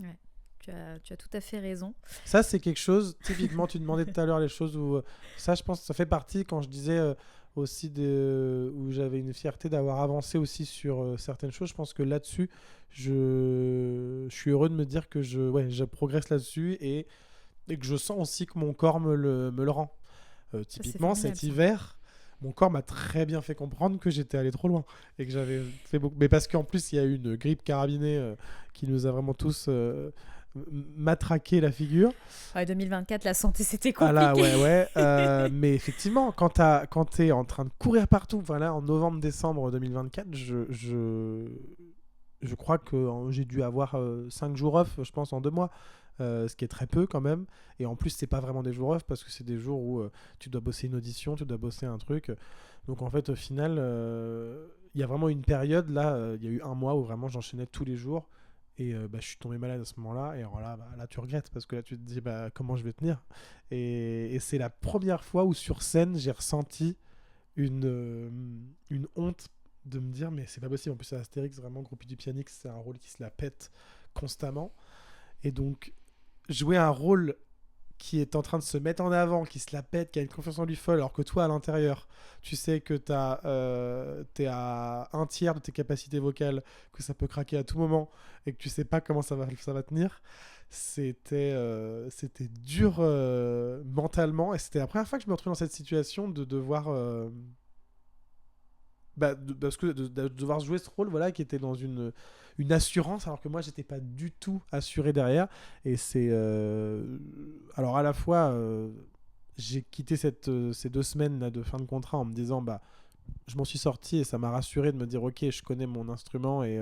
Ouais. Tu as tout à fait raison. Ça, c'est quelque chose, typiquement, tu demandais tout à l'heure les choses où... ça, je pense que ça fait partie, quand je disais aussi où j'avais une fierté d'avoir avancé aussi sur certaines choses. Je pense que là-dessus, je suis heureux de me dire que je progresse là-dessus et que je sens aussi que mon corps me le rend. Typiquement, cet hiver... Mon corps m'a très bien fait comprendre que j'étais allé trop loin et que j'avais fait beaucoup. Mais parce qu'en plus, il y a eu une grippe carabinée qui nous a vraiment tous matraqué la figure. Ouais, 2024, la santé, c'était compliqué. Ah là, ouais. Mais effectivement, quand t'es en train de courir partout, voilà, en novembre-décembre 2024, je crois que j'ai dû avoir 5 jours off, je pense, en 2 mois. Ce qui est très peu quand même, et en plus c'est pas vraiment des jours off parce que c'est des jours où tu dois bosser une audition, tu dois bosser un truc, donc en fait au final il y a vraiment une période là, il y a eu 1 mois où vraiment j'enchaînais tous les jours et je suis tombé malade à ce moment là et alors là, là tu regrettes parce que là tu te dis comment je vais tenir, et c'est la première fois où sur scène j'ai ressenti une honte de me dire mais c'est pas possible, en plus c'est Astérix, vraiment Groupie du Pianix, c'est un rôle qui se la pète constamment, et donc jouer un rôle qui est en train de se mettre en avant, qui se la pète, qui a une confiance en lui folle, alors que toi à l'intérieur tu sais que t'es à 1/3 de tes capacités vocales, que ça peut craquer à tout moment et que tu sais pas comment ça va tenir, c'était dur mentalement, et c'était la première fois que je me retrouvais dans cette situation de devoir parce que de devoir jouer ce rôle, voilà, qui était dans une assurance, alors que moi j'étais pas du tout assuré derrière, et c'est alors à la fois j'ai quitté ces 2 semaines là, de fin de contrat en me disant je m'en suis sorti et ça m'a rassuré de me dire ok, je connais mon instrument et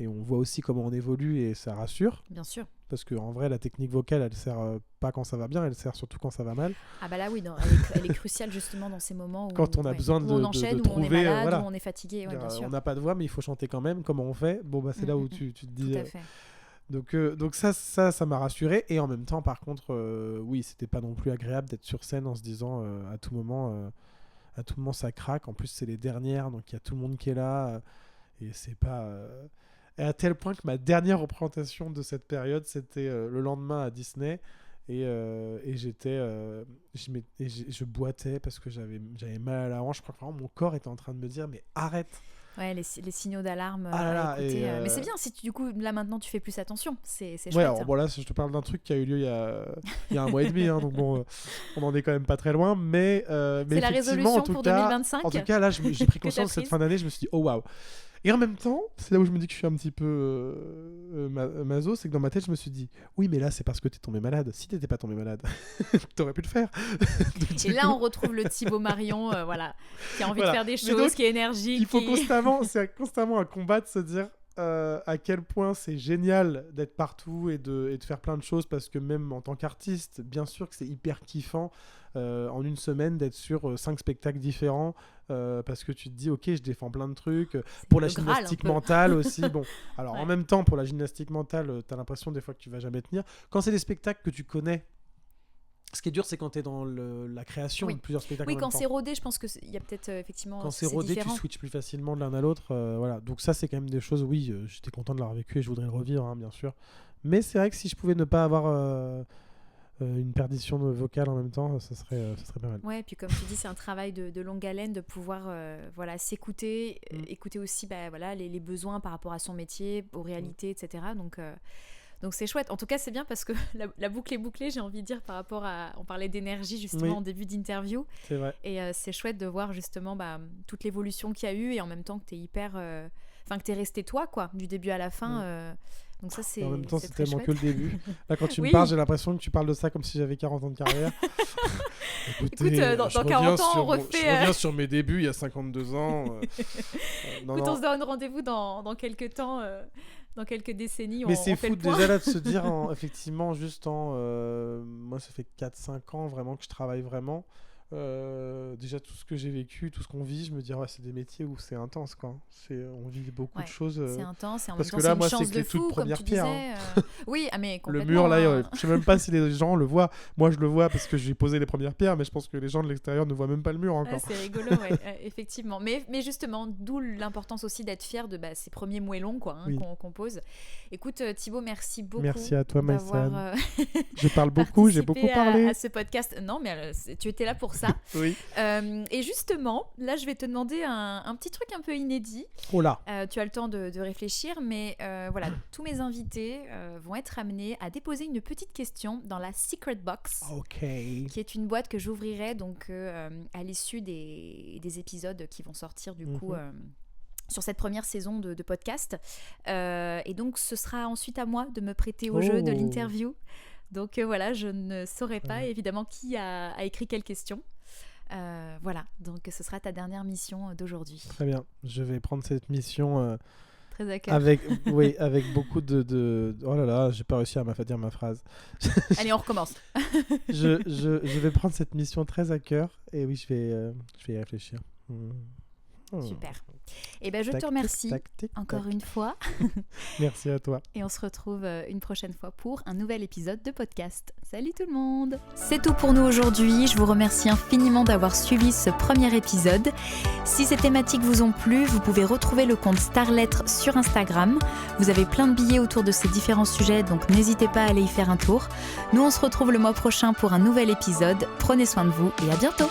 on voit aussi comment on évolue et ça rassure. Bien sûr. Parce qu'en vrai, la technique vocale, elle sert pas quand ça va bien, elle sert surtout quand ça va mal. Ah bah là oui, elle est cruciale justement dans ces moments où quand on a besoin où on enchaîne, de où on est trouver, malade, voilà. où on est fatigué. Ouais, bien sûr. On n'a pas de voix, mais il faut chanter quand même. Comment on fait ? Bon, bah c'est là où tu te dis. Tout à fait. Donc ça m'a rassuré. Et en même temps, par contre, oui, c'était pas non plus agréable d'être sur scène en se disant à tout moment ça craque. En plus, c'est les dernières, donc il y a tout le monde qui est là. Et c'est pas... Et à tel point que ma dernière représentation de cette période, c'était le lendemain à Disney. Et je boitais parce que j'avais mal à la hanche. Je crois que vraiment mon corps était en train de me dire mais arrête. Ouais, les signaux d'alarme. Mais c'est bien si du coup là maintenant tu fais plus attention, c'est chouette. Ouais, alors bon là je te parle d'un truc qui a eu lieu il y a un mois et demi, hein, donc bon, on en est quand même pas très loin, mais c'est la résolution pour 2025. En tout cas là j'ai pris conscience de cette fin d'année, je me suis dit oh waouh. Et en même temps, c'est là où je me dis que je suis un petit peu maso, c'est que dans ma tête, je me suis dit oui, mais là, c'est parce que t'es tombé malade. Si t'étais pas tombé malade, t'aurais pu le faire. Donc, et là, on retrouve le Thibaut Marion, qui a envie de faire des choses, donc, qui est énergique. Il faut c'est constamment un combat de se dire à quel point c'est génial d'être partout et de faire plein de choses, parce que même en tant qu'artiste, bien sûr que c'est hyper kiffant en une semaine d'être sur 5 spectacles différents. Parce que tu te dis ok, je défends plein de trucs pour la gymnastique mentale aussi. Bon, alors en même temps pour la gymnastique mentale t'as l'impression des fois que tu vas jamais tenir quand c'est des spectacles que tu connais. Ce qui est dur, c'est quand t'es dans la création de plusieurs spectacles. Oui, quand c'est rodé, je pense qu'il y a peut-être effectivement. Quand c'est rodé, différent. tu switches plus facilement de l'un à l'autre. Voilà. Donc ça, c'est quand même des choses. Oui, j'étais content de l'avoir vécu et je voudrais le revivre, hein, bien sûr. Mais c'est vrai que si je pouvais ne pas avoir une perdition vocale en même temps, ça serait pas mal. Ouais, et puis comme tu dis, c'est un travail de longue haleine de pouvoir s'écouter, écouter aussi les besoins par rapport à son métier, aux réalités, etc. Donc c'est chouette. En tout cas, c'est bien parce que la boucle est bouclée, j'ai envie de dire, par rapport à... On parlait d'énergie justement en début d'interview. C'est vrai. Et c'est chouette de voir justement toute l'évolution qu'il y a eu et en même temps que t'es hyper... que t'es resté toi, quoi, du début à la fin. Donc ça, c'est... En même temps, c'est tellement chouette. que le début. Là, quand tu me parles, j'ai l'impression que tu parles de ça comme si j'avais 40 ans de carrière. Écoute, dans 40 ans, on refait... Je reviens sur mes débuts, il y a 52 ans. On se donne rendez-vous dans quelques temps... Dans quelques décennies, mais on c'est fait fou le point. déjà là de se dire effectivement juste moi ça fait 4-5 ans vraiment que je travaille vraiment. Déjà tout ce que j'ai vécu, tout ce qu'on vit, je me dis c'est des métiers où c'est intense quoi. On vit beaucoup de choses. C'est intense et en parce même temps que là c'est moi une chance c'est de les toutes fou comme premières tu pierres. disais. Oui, mais complètement. Le mur là, je sais même pas si les gens le voient. Moi je le vois parce que j'ai posé les premières pierres, mais je pense que les gens de l'extérieur ne voient même pas le mur encore. C'est rigolo, effectivement. Mais justement, d'où l'importance aussi d'être fier de ces premiers moellons quoi, qu'on pose. Écoute Thibaut, merci beaucoup. Merci à toi Maïsan. Je parle beaucoup, j'ai beaucoup parlé à ce podcast. Non, mais tu étais là pour ça. Oui. Et justement, là, je vais te demander un petit truc un peu inédit. Oh là. Tu as le temps de réfléchir, mais tous mes invités vont être amenés à déposer une petite question dans la Secret Box, qui est une boîte que j'ouvrirai donc à l'issue des épisodes qui vont sortir du coup sur cette première saison de podcast. Et donc, ce sera ensuite à moi de me prêter au jeu de l'interview. Donc je ne saurais pas évidemment qui a écrit quelle question. Donc ce sera ta dernière mission d'aujourd'hui. Très bien, je vais prendre cette mission très à cœur. avec beaucoup de... Oh là là, j'ai pas réussi à dire ma phrase. Allez, on recommence. je vais prendre cette mission très à cœur et oui, je vais y réfléchir. Super. Et je te remercie encore une fois. Merci à toi. Et on se retrouve une prochaine fois pour un nouvel épisode de podcast. Salut tout le monde. C'est tout pour nous aujourd'hui. Je vous remercie infiniment d'avoir suivi ce premier épisode. Si ces thématiques vous ont plu, vous pouvez retrouver le compte Starlettre sur Instagram. Vous avez plein de billets autour de ces différents sujets, donc n'hésitez pas à aller y faire un tour. Nous, on se retrouve le mois prochain pour un nouvel épisode. Prenez soin de vous et à bientôt.